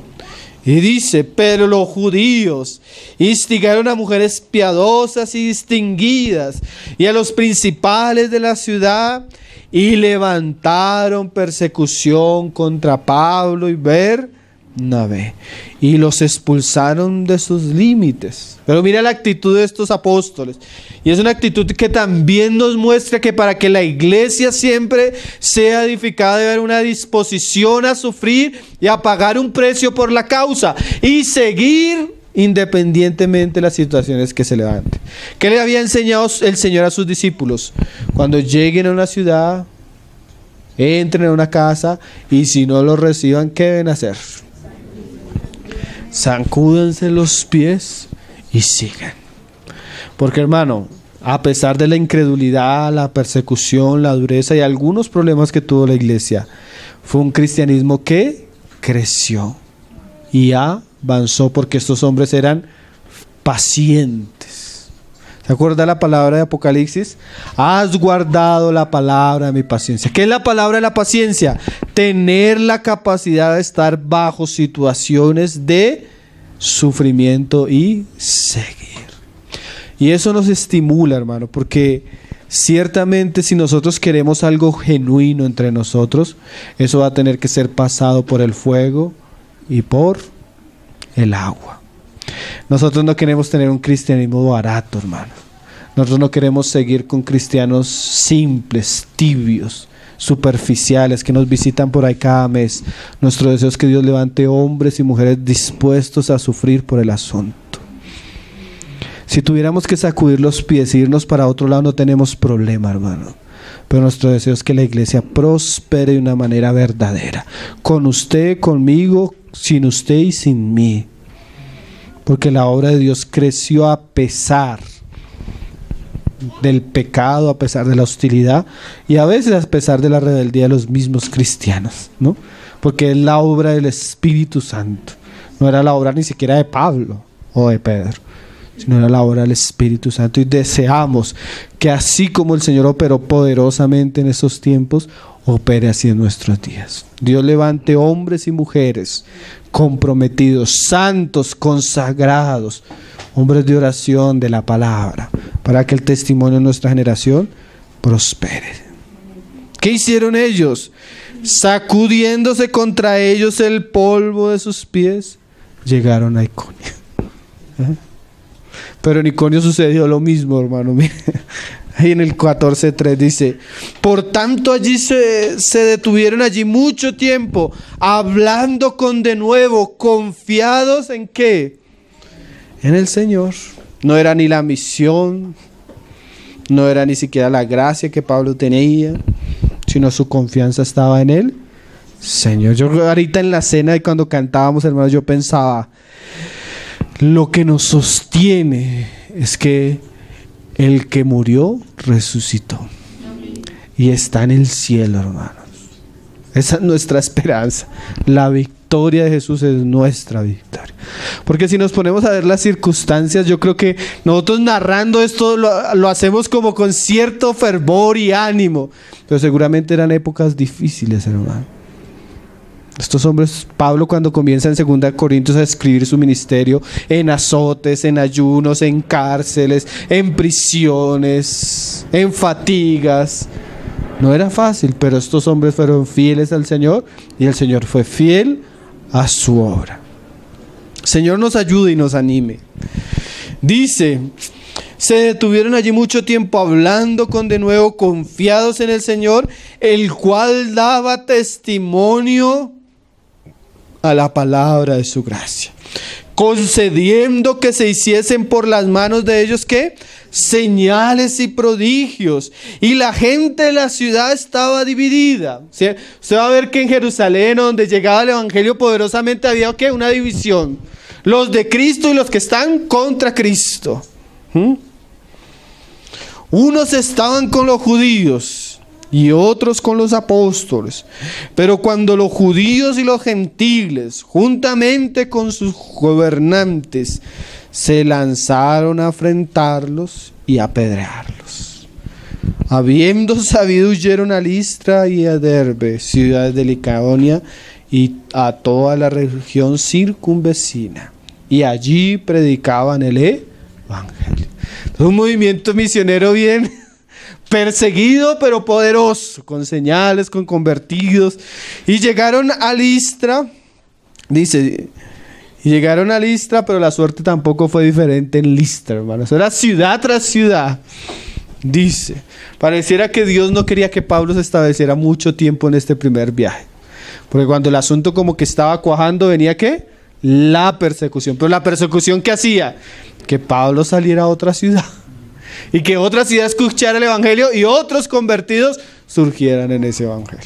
Y dice: pero los judíos instigaron a mujeres piadosas y distinguidas y a los principales de la ciudad, y levantaron persecución contra Pablo y Bernabé, y los expulsaron de sus límites. Pero mira la actitud de estos apóstoles, y es una actitud que también nos muestra que para que la iglesia siempre sea edificada debe haber una disposición a sufrir y a pagar un precio por la causa y seguir independientemente de las situaciones que se levanten. ¿Qué le había enseñado el Señor a sus discípulos? Cuando lleguen a una ciudad, entren a una casa, y si no los reciban, ¿qué deben hacer? Sacúdense los pies y sigan. Porque, hermano, a pesar de la incredulidad, la persecución, la dureza y algunos problemas que tuvo la iglesia, fue un cristianismo que creció y avanzó, porque estos hombres eran pacientes, ¿Se acuerda la palabra de Apocalipsis? Has guardado la palabra de mi paciencia. ¿Qué es la palabra de la paciencia? Tener la capacidad de estar bajo situaciones de sufrimiento y seguir. Y eso nos estimula, hermano, porque ciertamente si nosotros queremos algo genuino entre nosotros, eso va a tener que ser pasado por el fuego y por el agua. Nosotros no queremos tener un cristianismo barato, hermano. Nosotros no queremos seguir con cristianos simples, tibios, superficiales, que nos visitan por ahí cada mes. Nuestro deseo es que Dios levante hombres y mujeres dispuestos a sufrir por el asunto. Si tuviéramos que sacudir los pies e irnos para otro lado, no tenemos problema, hermano. Pero nuestro deseo es que la iglesia prospere de una manera verdadera. Con usted, conmigo, sin usted y sin mí. Porque la obra de Dios creció a pesar del pecado, a pesar de la hostilidad y a veces a pesar de la rebeldía de los mismos cristianos, ¿no? Porque es la obra del Espíritu Santo. No era la obra ni siquiera de Pablo o de Pedro, sino era la obra del Espíritu Santo. Y deseamos que así como el Señor operó poderosamente en esos tiempos, opere así en nuestros días. Dios levante hombres y mujeres comprometidos, santos, consagrados, hombres de oración, de la palabra, para que el testimonio de nuestra generación prospere. ¿Qué hicieron ellos? Sacudiéndose contra ellos el polvo de sus pies, llegaron a Iconio. Pero en Iconio sucedió lo mismo, hermano. Ahí en el 14:3 dice: por tanto allí se detuvieron allí mucho tiempo, hablando con denuedo, confiados ¿en qué? En el Señor. No era ni la misión, no era ni siquiera la gracia que Pablo tenía, sino su confianza estaba en él. Señor, yo ahorita en la cena y cuando cantábamos, hermanos, yo pensaba, lo que nos sostiene es que el que murió resucitó y está en el cielo, hermanos. Esa es nuestra esperanza. La victoria de Jesús es nuestra victoria. Porque si nos ponemos a ver las circunstancias, yo creo que nosotros narrando esto lo hacemos como con cierto fervor y ánimo, pero seguramente eran épocas difíciles, hermano. Estos hombres, Pablo cuando comienza en 2 Corintios a escribir su ministerio, en azotes, en ayunos, en cárceles, en prisiones, en fatigas, no era fácil, pero estos hombres fueron fieles al Señor y el Señor fue fiel a su obra. Señor nos ayude y nos anime. Dice: se detuvieron allí mucho tiempo hablando con denuedo, confiados en el Señor, el cual daba testimonio a la palabra de su gracia, concediendo que se hiciesen por las manos de ellos ¿qué? Señales y prodigios. Y la gente de la ciudad estaba dividida. ¿Sí? Usted va a ver que en Jerusalén, donde llegaba el evangelio poderosamente, había ¿qué? Una división: los de Cristo y los que están contra Cristo. Unos estaban con los judíos y otros con los apóstoles. Pero cuando los judíos y los gentiles, juntamente con sus gobernantes, se lanzaron a afrentarlos y a apedrearlos, habiendo sabido, huyeron a Listra y a Derbe, ciudades de Licaonia, y a toda la región circunvecina, y allí predicaban el evangelio. Un movimiento misionero bien perseguido pero poderoso, con señales, con convertidos. Y llegaron a Listra, dice, y llegaron a Listra, pero la suerte tampoco fue diferente en Listra, hermanos. Era ciudad tras ciudad. Dice, pareciera que Dios no quería que Pablo se estableciera mucho tiempo en este primer viaje, porque cuando el asunto como que estaba cuajando, venía ¿qué? La persecución. Pero la persecución ¿qué hacía? Que Pablo saliera a otra ciudad y que otra ciudad escuchara el evangelio y otros convertidos surgieran en ese evangelio.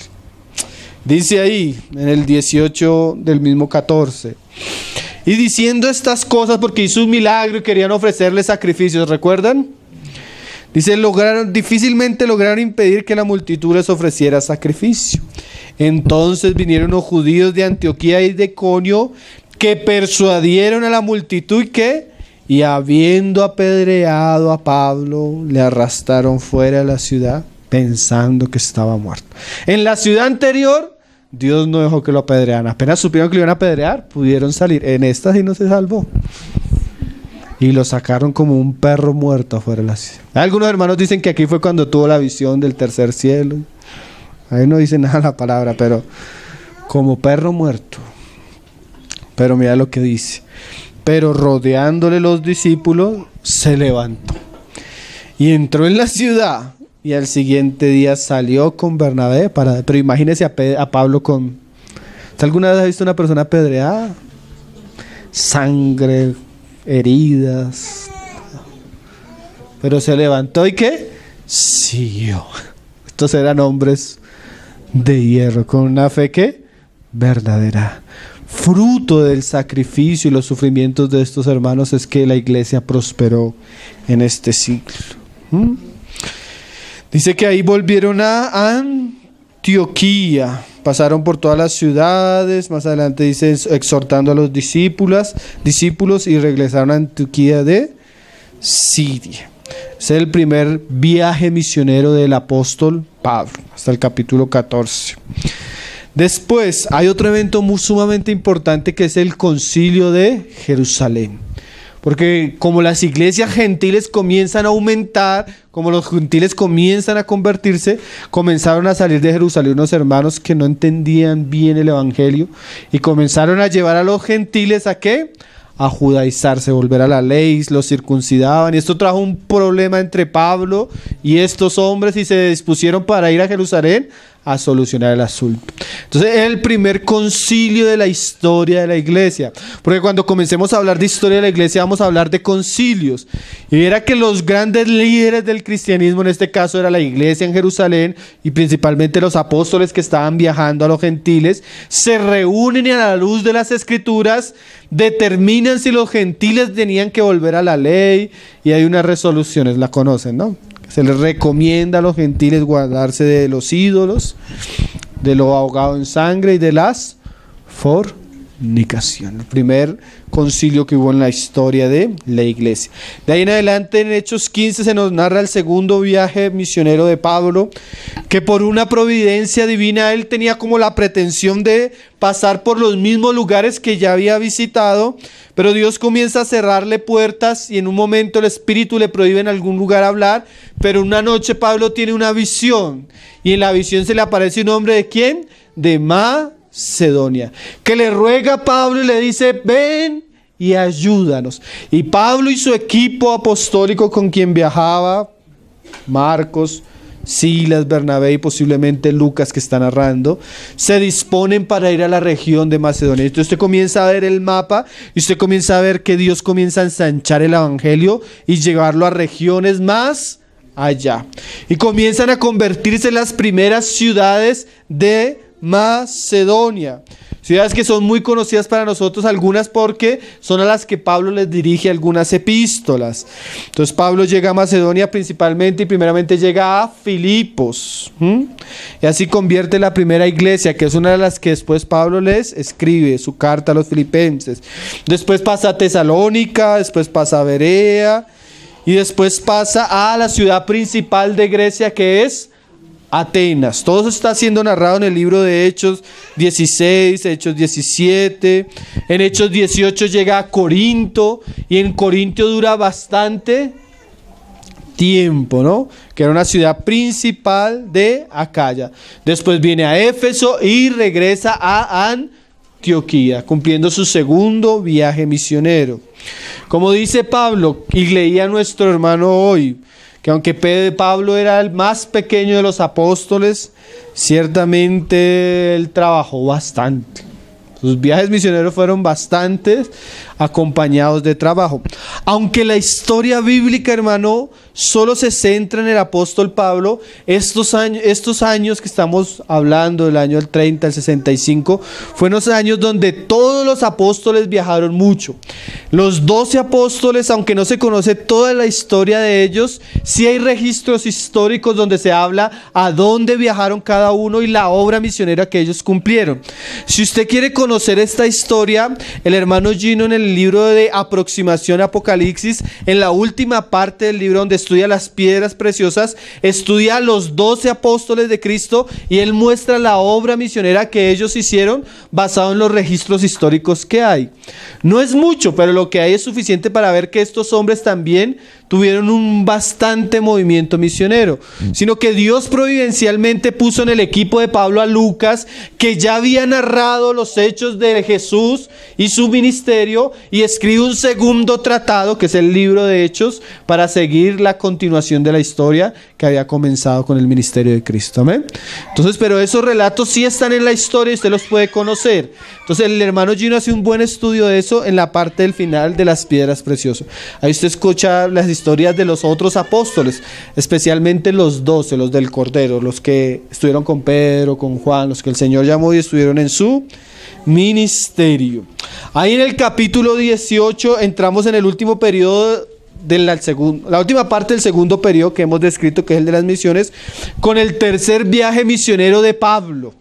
Dice ahí en el 18 del mismo 14: y diciendo estas cosas, porque hizo un milagro y querían ofrecerle sacrificios, ¿recuerdan? Dice, difícilmente lograron impedir que la multitud les ofreciera sacrificio. Entonces vinieron los judíos de Antioquía y de Iconio, que persuadieron a la multitud y habiendo apedreado a Pablo, le arrastraron fuera de la ciudad, pensando que estaba muerto. En la ciudad anterior, Dios no dejó que lo apedrearan. Apenas supieron que lo iban a apedrear, pudieron salir. En esta sí no se salvó. Y lo sacaron como un perro muerto afuera de la ciudad. Algunos hermanos dicen que aquí fue cuando tuvo la visión del tercer cielo. Ahí no dice nada la palabra, pero como perro muerto. Pero mira lo que dice. Pero rodeándole los discípulos, se levantó y entró en la ciudad. Y al siguiente día salió con Bernabé para... Pero imagínese a Pablo con... ¿Alguna vez has visto una persona apedreada? Sangre, heridas. Pero se levantó y ¿qué? Siguió. Estos eran hombres de hierro, con una fe ¿qué? Verdadera. Fruto del sacrificio y los sufrimientos de estos hermanos es que la iglesia prosperó en este siglo. Dice que ahí volvieron a Antioquía, pasaron por todas las ciudades, más adelante dice exhortando a los discípulos y regresaron a Antioquía de Siria. Ese es el primer viaje misionero del apóstol Pablo, hasta el capítulo 14. Después hay otro evento muy sumamente importante que es el Concilio de Jerusalén. Porque como las iglesias gentiles comienzan a aumentar, como los gentiles comienzan a convertirse, comenzaron a salir de Jerusalén unos hermanos que no entendían bien el evangelio y comenzaron a llevar a los gentiles ¿a qué? A judaizarse, volver a la ley, los circuncidaban, y esto trajo un problema entre Pablo y estos hombres y se dispusieron para ir a Jerusalén a solucionar el asunto. Entonces es el primer concilio de la historia de la iglesia, porque cuando comencemos a hablar de historia de la iglesia vamos a hablar de concilios, y era que los grandes líderes del cristianismo, en este caso era la iglesia en Jerusalén y principalmente los apóstoles que estaban viajando a los gentiles, se reúnen y a la luz de las escrituras determinan si los gentiles tenían que volver a la ley, y hay unas resoluciones, la conocen, ¿no? Se les recomienda a los gentiles guardarse de los ídolos, de lo ahogado en sangre y de las fornicaciones. El primer concilio que hubo en la historia de la iglesia. De ahí en adelante, en Hechos 15 se nos narra el segundo viaje misionero de Pablo, que por una providencia divina él tenía como la pretensión de pasar por los mismos lugares que ya había visitado, pero Dios comienza a cerrarle puertas y en un momento el Espíritu le prohíbe en algún lugar hablar, pero una noche Pablo tiene una visión y en la visión se le aparece un hombre ¿de quién? De Macedonia, que le ruega a Pablo y le dice: ven y ayúdanos. Y Pablo y su equipo apostólico con quien viajaba, Marcos, Silas, Bernabé y posiblemente Lucas que está narrando, se disponen para ir a la región de Macedonia. Entonces usted comienza a ver el mapa y usted comienza a ver que Dios comienza a ensanchar el evangelio y llevarlo a regiones más allá. Y comienzan a convertirse en las primeras ciudades de Macedonia. Ciudades que son muy conocidas para nosotros, algunas porque son a las que Pablo les dirige algunas epístolas. Entonces Pablo llega a Macedonia principalmente y primeramente llega a Filipos. Y así convierte la primera iglesia, que es una de las que después Pablo les escribe su carta a los filipenses. Después pasa a Tesalónica, después pasa a Berea y después pasa a la ciudad principal de Grecia, que es Atenas. Todo eso está siendo narrado en el libro de Hechos 16, Hechos 17. En Hechos 18 llega a Corinto y en Corinto dura bastante tiempo, ¿no? Que era una ciudad principal de Acaya. Después viene a Éfeso y regresa a Antioquía, cumpliendo su segundo viaje misionero. Como dice Pablo, y leía nuestro hermano hoy, que aunque Pablo era el más pequeño de los apóstoles, ciertamente él trabajó bastante. Sus viajes misioneros fueron bastantes, acompañados de trabajo. Aunque la historia bíblica, hermano, solo se centra en el apóstol Pablo. Estos años que estamos hablando, del año del 30 al 65, fueron los años donde todos los apóstoles viajaron mucho. Los 12 apóstoles, aunque no se conoce toda la historia de ellos, sí hay registros históricos donde se habla a dónde viajaron cada uno y la obra misionera que ellos cumplieron. Si usted quiere conocer esta historia, el hermano Gino, en el libro de Aproximación a Apocalipsis, en la última parte del libro donde estudia las piedras preciosas, estudia a los 12 apóstoles de Cristo y él muestra la obra misionera que ellos hicieron basado en los registros históricos que hay. No es mucho, pero lo que hay es suficiente para ver que estos hombres también tuvieron un bastante movimiento misionero, sino que Dios providencialmente puso en el equipo de Pablo a Lucas, que ya había narrado los hechos de Jesús y su ministerio, y escribe un segundo tratado, que es el libro de Hechos, para seguir la continuación de la historia que había comenzado con el ministerio de Cristo. Amén. Entonces, pero esos relatos sí están en la historia y usted los puede conocer. Entonces el hermano Gino hace un buen estudio de eso en la parte del final de las piedras preciosas. Ahí usted escucha las historias de los otros apóstoles, especialmente los 12, los del Cordero, los que estuvieron con Pedro, con Juan, los que el Señor llamó y estuvieron en su ministerio. Ahí en el capítulo 18 entramos en el último periodo la última parte del segundo periodo que hemos descrito, que es el de las misiones, con el tercer viaje misionero de Pablo.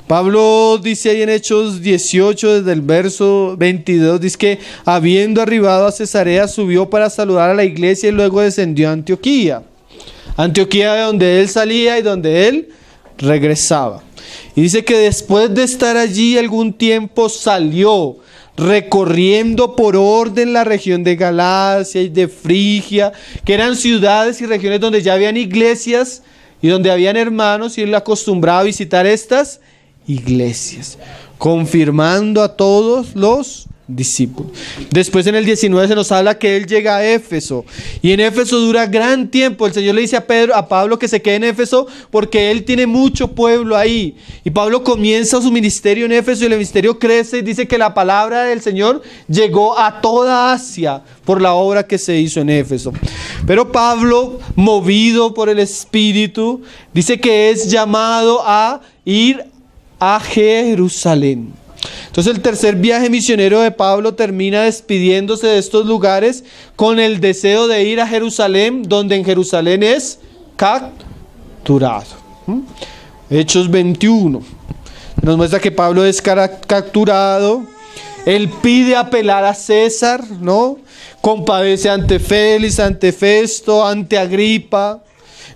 Pablo dice ahí en Hechos 18, desde el verso 22, dice que habiendo arribado a Cesarea, subió para saludar a la iglesia y luego descendió a Antioquía. Antioquía, de donde él salía y donde él regresaba. Y dice que después de estar allí algún tiempo salió, recorriendo por orden la región de Galacia y de Frigia, que eran ciudades y regiones donde ya habían iglesias y donde habían hermanos, y él acostumbraba a visitar estas iglesias, confirmando a todos los discípulos. Después en el 19 se nos habla que él llega a Éfeso, y en Éfeso dura gran tiempo. El Señor le dice a Pablo que se quede en Éfeso porque él tiene mucho pueblo ahí, y Pablo comienza su ministerio en Éfeso y el ministerio crece, y dice que la palabra del Señor llegó a toda Asia por la obra que se hizo en Éfeso. Pero Pablo, movido por el Espíritu, dice que es llamado a ir a Jerusalén. Entonces el tercer viaje misionero de Pablo termina despidiéndose de estos lugares con el deseo de ir a Jerusalén, donde en Jerusalén es capturado. Hechos 21 nos muestra que Pablo es capturado. Él pide apelar a César, ¿no? Compadece ante Félix, ante Festo, ante Agripa.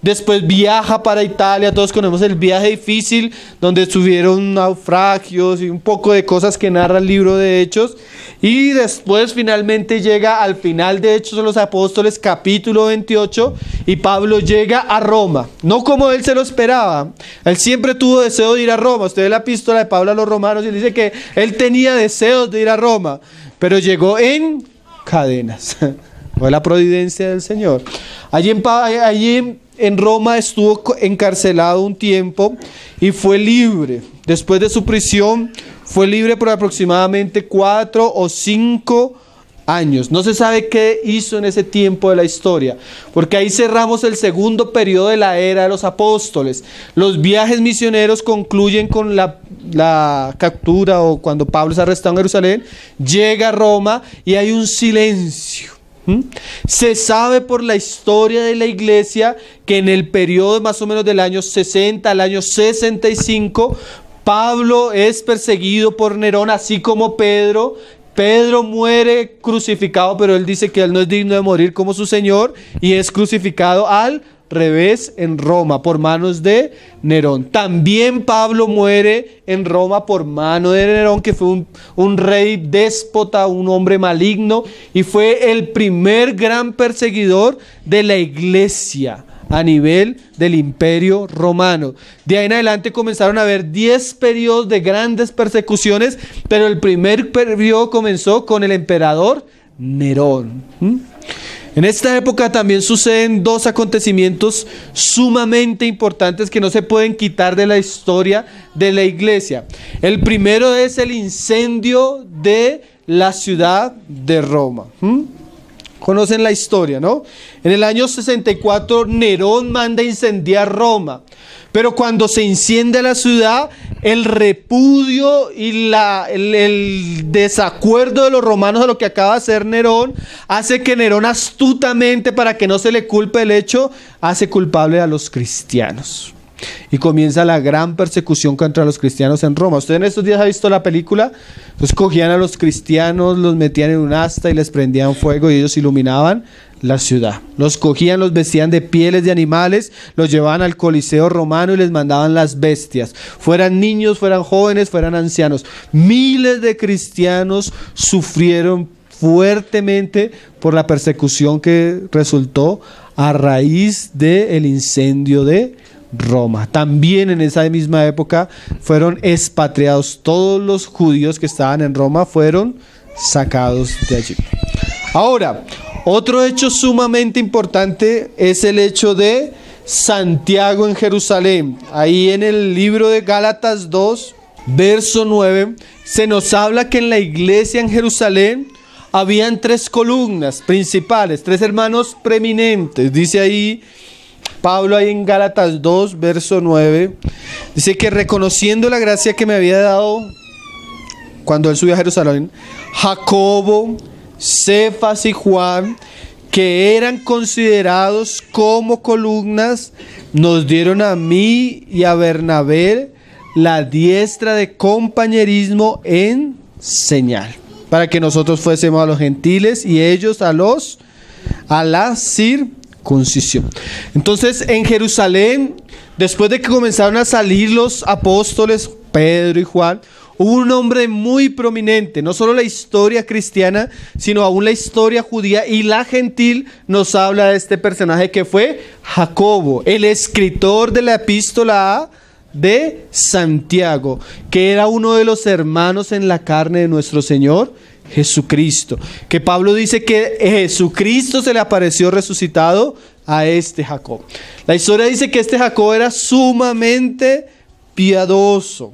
Después viaja para Italia. Todos conocemos el viaje difícil donde tuvieron naufragios y un poco de cosas que narra el libro de Hechos. Y después finalmente llega al final de Hechos de los Apóstoles, capítulo 28, y Pablo llega a Roma. No como él se lo esperaba. Él siempre tuvo deseo de ir a Roma. Usted ve la epístola de Pablo a los romanos y dice que él tenía deseos de ir a Roma, pero llegó en cadenas. Fue la providencia del Señor. Allí en Roma estuvo encarcelado un tiempo y fue libre. Después de su prisión fue libre por aproximadamente 4 o 5 años. No se sabe qué hizo en ese tiempo de la historia, porque ahí cerramos el segundo periodo de la era de los apóstoles. Los viajes misioneros concluyen con la captura, o cuando Pablo es arrestado en Jerusalén, llega a Roma y hay un silencio. Se sabe por la historia de la iglesia que en el periodo más o menos del año 60 al año 65, Pablo es perseguido por Nerón, así como Pedro. Pedro muere crucificado, pero él dice que él no es digno de morir como su Señor, y es crucificado al revés en Roma por manos de Nerón. También Pablo muere en Roma por mano de Nerón, que fue un rey déspota, un hombre maligno, y fue el primer gran perseguidor de la iglesia a nivel del Imperio Romano. De ahí en adelante comenzaron a haber 10 periodos de grandes persecuciones, pero el primer periodo comenzó con el emperador Nerón. En esta época también suceden 2 acontecimientos sumamente importantes que no se pueden quitar de la historia de la iglesia. El primero es el incendio de la ciudad de Roma. Conocen la historia, ¿no? En el año 64 Nerón manda incendiar Roma. Pero cuando se incendia la ciudad, el repudio y el desacuerdo de los romanos a lo que acaba de hacer Nerón, hace que Nerón astutamente, para que no se le culpe el hecho, hace culpable a los cristianos. Y comienza la gran persecución contra los cristianos en Roma. ¿Usted en estos días ha visto la película? Entonces cogían a los cristianos, los metían en un asta y les prendían fuego y ellos iluminaban la ciudad. Los cogían, los vestían de pieles de animales, los llevaban al Coliseo romano y les mandaban las bestias. Fueran niños, fueran jóvenes, fueran ancianos. Miles de cristianos sufrieron fuertemente por la persecución que resultó a raíz del incendio de Roma. También en esa misma época fueron expatriados. Todos los judíos que estaban en Roma fueron sacados de allí. Ahora, otro hecho sumamente importante es el hecho de Santiago en Jerusalén. Ahí en el libro de Gálatas 2, verso 9, se nos habla que en la iglesia en Jerusalén habían 3 columnas principales, 3 hermanos preeminentes. Dice ahí Pablo, ahí en Gálatas 2, verso 9, dice que reconociendo la gracia que me había dado cuando él subió a Jerusalén, Jacobo, Cefas y Juan, que eran considerados como columnas, nos dieron a mí y a Bernabé la diestra de compañerismo en señal, para que nosotros fuésemos a los gentiles y ellos a la circuncisión. Entonces en Jerusalén, después de que comenzaron a salir los apóstoles Pedro y Juan, hubo un hombre muy prominente. No solo la historia cristiana, sino aún la historia judía y la gentil nos habla de este personaje que fue Jacobo, el escritor de la epístola de Santiago, que era uno de los hermanos en la carne de nuestro Señor Jesucristo. Que Pablo dice que Jesucristo se le apareció resucitado a este Jacob. La historia dice que este Jacob era sumamente piadoso,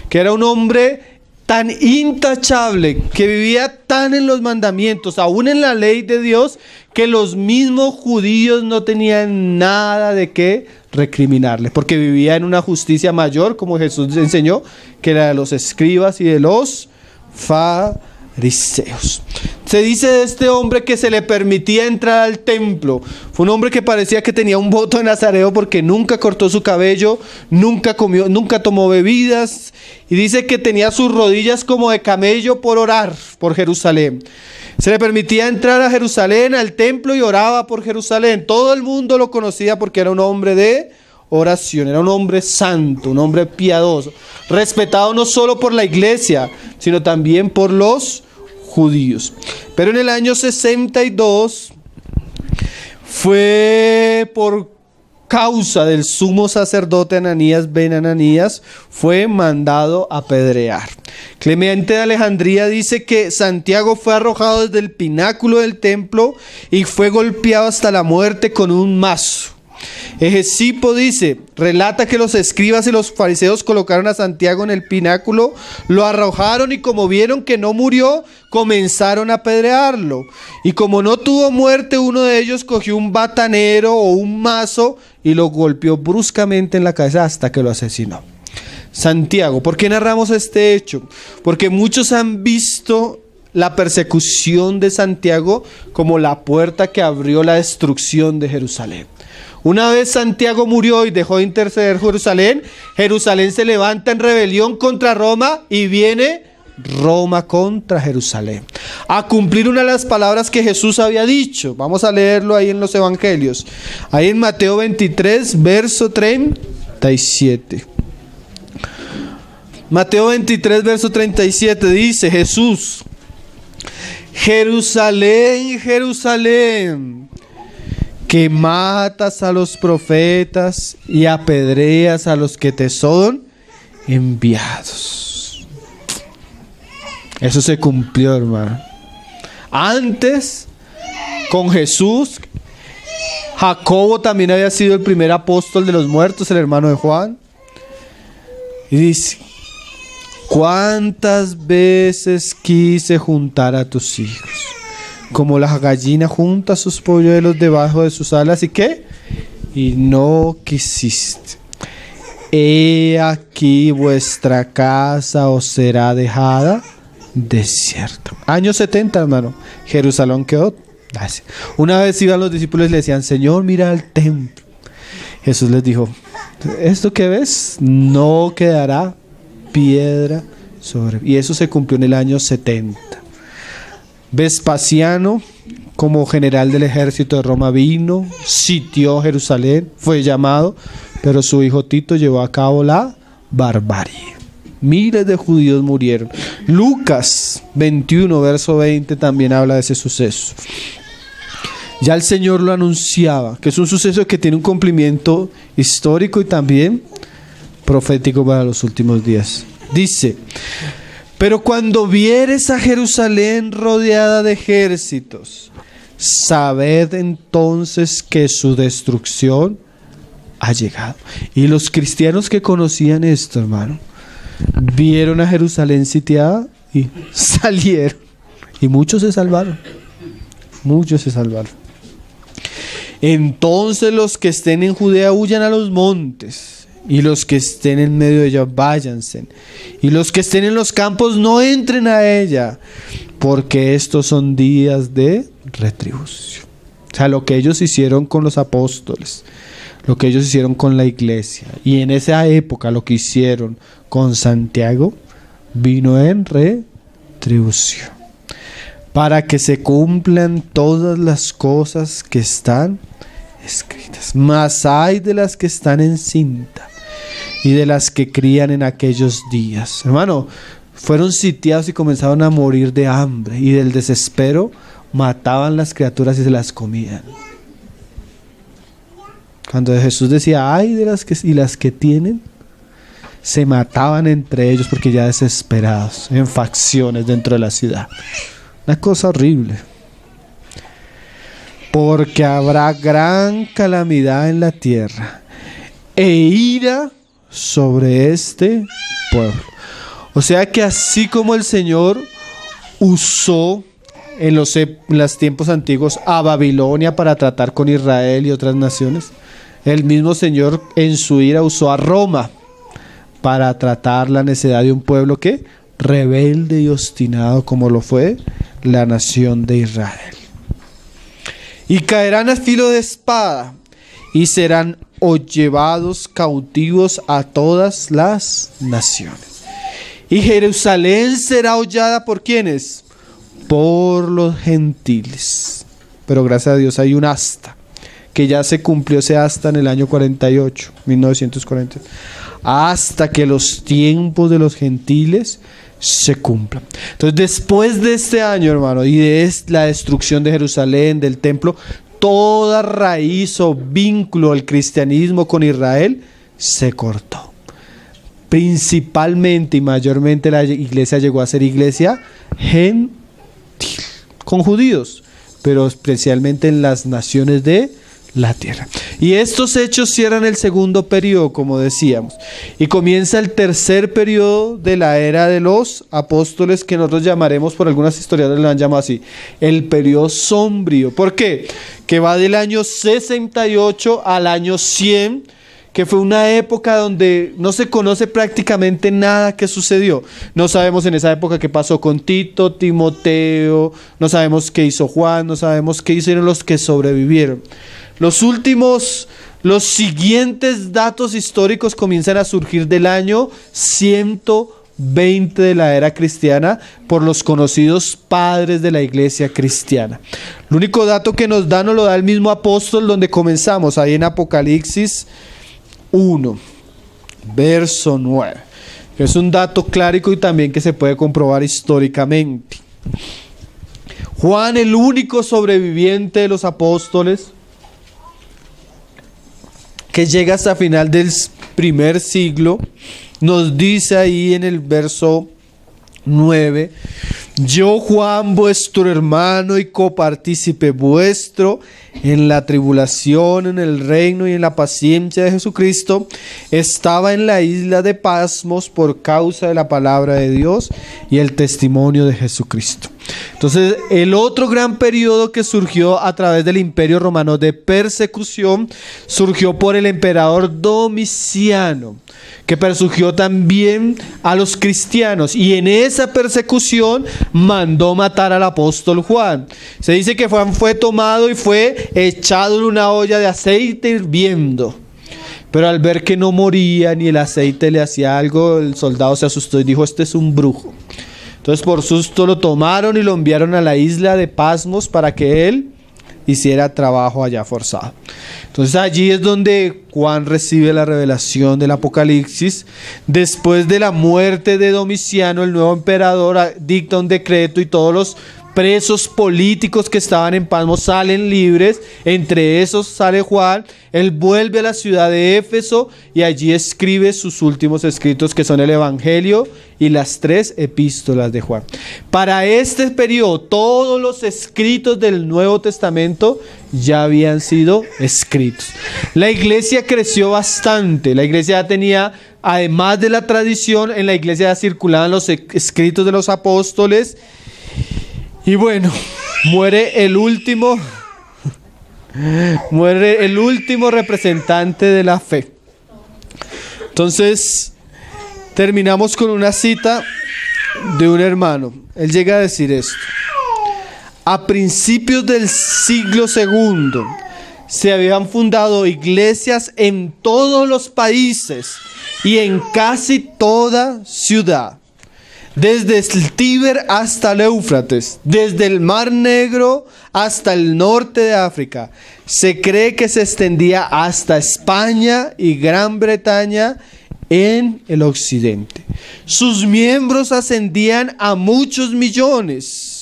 que era un hombre tan intachable, que vivía tan en los mandamientos, aún en la ley de Dios, que los mismos judíos no tenían nada de qué recriminarle, porque vivía en una justicia mayor, como Jesús enseñó, que la de los escribas y de los fariseos. Se dice de este hombre que se le permitía entrar al templo. Fue un hombre que parecía que tenía un voto de nazareo, porque nunca cortó su cabello, nunca comió, nunca tomó bebidas, y dice que tenía sus rodillas como de camello por orar por Jerusalén. Se le permitía entrar a Jerusalén, al templo, y oraba por Jerusalén. Todo el mundo lo conocía porque era un hombre de oración, era un hombre santo, un hombre piadoso, respetado no solo por la iglesia, sino también por los judíos. Pero en el año 62 fue por causa del sumo sacerdote Ananías ben Ananías, fue mandado a apedrear. Clemente de Alejandría dice que Santiago fue arrojado desde el pináculo del templo y fue golpeado hasta la muerte con un mazo. Hegesipo relata que los escribas y los fariseos colocaron a Santiago en el pináculo, lo arrojaron y como vieron que no murió, comenzaron a apedrearlo. Y como no tuvo muerte, uno de ellos cogió un batanero o un mazo y lo golpeó bruscamente en la cabeza hasta que lo asesinó. Santiago, ¿por qué narramos este hecho? Porque muchos han visto la persecución de Santiago como la puerta que abrió la destrucción de Jerusalén. Una vez Santiago murió y dejó de interceder Jerusalén, Jerusalén se levanta en rebelión contra Roma y viene Roma contra Jerusalén a cumplir una de las palabras que Jesús había dicho. Vamos a leerlo ahí en los evangelios, ahí en Mateo 23, verso 37. Mateo 23, verso 37 dice Jesús: Jerusalén, Jerusalén, que matas a los profetas y apedreas a los que te son enviados. Eso se cumplió, hermano. Antes, con Jesús, Jacobo también había sido el primer apóstol de los muertos, el hermano de Juan. Y dice: ¿cuántas veces quise juntar a tus hijos como la gallina junta sus polluelos debajo de sus alas. ¿Y qué? Y no quisiste. He aquí vuestra casa os será dejada desierta. Año 70, hermano. Jerusalén quedó. Una vez iban los discípulos y le decían: Señor, mira el templo. Jesús les dijo: esto que ves no quedará piedra sobre. Y eso se cumplió en el año 70. Vespasiano, como general del ejército de Roma, vino, sitió Jerusalén, fue llamado, pero su hijo Tito llevó a cabo la barbarie. Miles de judíos murieron. Lucas 21, verso 20 también habla de ese suceso. Ya el Señor lo anunciaba, que es un suceso que tiene un cumplimiento histórico y también profético para los últimos días. Dice: pero cuando vieres a Jerusalén rodeada de ejércitos, sabed entonces que su destrucción ha llegado. Y los cristianos que conocían esto, hermano, vieron a Jerusalén sitiada y salieron. Y muchos se salvaron. Muchos se salvaron. Entonces los que estén en Judea huyan a los montes, y los que estén en medio de ella váyanse, y los que estén en los campos no entren a ella, porque estos son días de retribución. O sea, lo que ellos hicieron con los apóstoles, lo que ellos hicieron con la iglesia, y en esa época lo que hicieron con Santiago, vino en retribución, para que se cumplan todas las cosas que están escritas. Mas hay de las que están en cinta y de las que crían en aquellos días. Hermano, fueron sitiados y comenzaron a morir de hambre, y del desespero mataban las criaturas y se las comían. Cuando Jesús decía: ay de las que y las que tienen, se mataban entre ellos porque ya desesperados, en facciones dentro de la ciudad. Una cosa horrible. Porque habrá gran calamidad en la tierra e ira sobre este pueblo. O sea que así como el Señor usó en los tiempos antiguos a Babilonia para tratar con Israel y otras naciones, el mismo Señor en su ira usó a Roma para tratar la necedad de un pueblo que rebelde y obstinado como lo fue la nación de Israel. Y caerán a filo de espada y serán llevados cautivos a todas las naciones. Y Jerusalén será hollada ¿por quiénes? Por los gentiles. Pero gracias a Dios hay un asta, que ya se cumplió ese asta en el año 48, 1948, hasta que los tiempos de los gentiles se cumplan. Entonces, después de este año, hermano, y de la destrucción de Jerusalén, del templo, toda raíz o vínculo del cristianismo con Israel se cortó. Principalmente y mayormente la iglesia llegó a ser iglesia gentil, con judíos, pero especialmente en las naciones de la tierra. Y estos hechos cierran el segundo periodo, como decíamos, y comienza el tercer periodo de la era de los apóstoles, que nosotros llamaremos, por algunas historiadores lo han llamado así, el periodo sombrío. ¿Por qué? Que va del año 68 al año 100, que fue una época donde no se conoce prácticamente nada que sucedió. No sabemos en esa época qué pasó con Tito, Timoteo, no sabemos qué hizo Juan, no sabemos qué hicieron los que sobrevivieron. Los siguientes datos históricos comienzan a surgir del año 120 de la era cristiana por los conocidos padres de la iglesia cristiana. El único dato que nos lo da el mismo apóstol donde comenzamos, ahí en Apocalipsis 1, verso 9. Que es un dato clárico y también que se puede comprobar históricamente. Juan, el único sobreviviente de los apóstoles, que llega hasta final del primer siglo, nos dice ahí en el verso 9: yo, Juan, vuestro hermano y copartícipe vuestro en la tribulación, en el reino y en la paciencia de Jesucristo, estaba en la isla de Pasmos por causa de la palabra de Dios y el testimonio de Jesucristo. Entonces, el otro gran periodo que surgió a través del Imperio Romano de persecución surgió por el emperador Domiciano, que persiguió también a los cristianos, y en esa persecución mandó matar al apóstol Juan. Se dice que Juan fue tomado y fue echado en una olla de aceite hirviendo. Pero al ver que no moría ni el aceite le hacía algo, el soldado se asustó y dijo: este es un brujo. Entonces por susto lo tomaron y lo enviaron a la isla de Pasmos para que él hiciera trabajo allá forzado. Entonces allí es donde Juan recibe la revelación del Apocalipsis. Después de la muerte de Domiciano, el nuevo emperador dicta un decreto y todos los presos políticos que estaban en Pasmos salen libres. Entre esos sale Juan. Él vuelve a la ciudad de Éfeso y allí escribe sus últimos escritos, que son el Evangelio y las 3 epístolas de Juan. Para este periodo, todos los escritos del Nuevo Testamento ya habían sido escritos. La iglesia creció bastante. La iglesia ya tenía, además de la tradición, en la iglesia ya circulaban los escritos de los apóstoles. Y bueno, muere el último representante de la fe. Entonces, terminamos con una cita de un hermano. Él llega a decir esto: a principios del siglo II se habían fundado iglesias en todos los países y en casi toda ciudad. Desde el Tíber hasta el Éufrates, desde el Mar Negro hasta el norte de África. Se cree que se extendía hasta España y Gran Bretaña en el occidente. Sus miembros ascendían a muchos millones.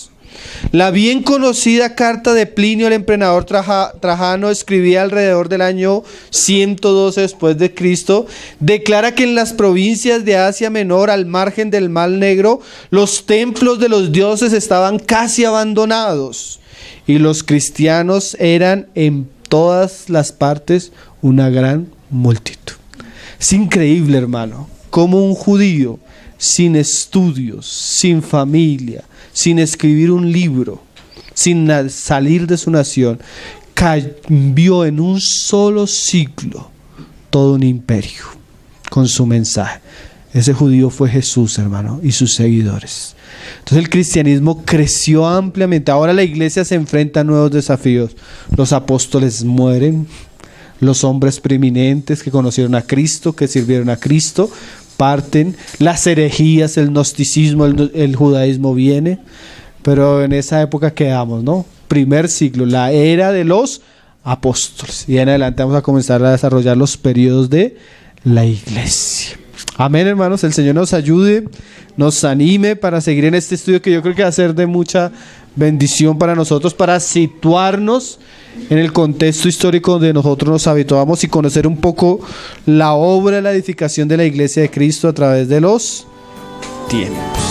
La bien conocida carta de Plinio el emperador Trajano, escribida alrededor del año 112 después de Cristo, declara que en las provincias de Asia Menor, al margen del Mar Negro, los templos de los dioses estaban casi abandonados y los cristianos eran en todas las partes una gran multitud. Es increíble, hermano, cómo un judío sin estudios, sin familia, sin escribir un libro, sin salir de su nación, cambió en un solo siglo todo un imperio con su mensaje. Ese judío fue Jesús, hermano, y sus seguidores. Entonces el cristianismo creció ampliamente. Ahora la iglesia se enfrenta a nuevos desafíos. Los apóstoles mueren. Los hombres preeminentes que conocieron a Cristo, que sirvieron a Cristo, parten. Las herejías, el gnosticismo, el judaísmo viene. Pero en esa época quedamos, ¿no? Primer siglo, la era de los apóstoles. Y en adelante vamos a comenzar a desarrollar los periodos de la iglesia. Amén, hermanos. El Señor nos ayude, nos anime para seguir en este estudio que yo creo que va a ser de mucha bendición para nosotros, para situarnos en el contexto histórico donde nosotros nos habituamos y conocer un poco la obra de la edificación de la iglesia de Cristo a través de los tiempos.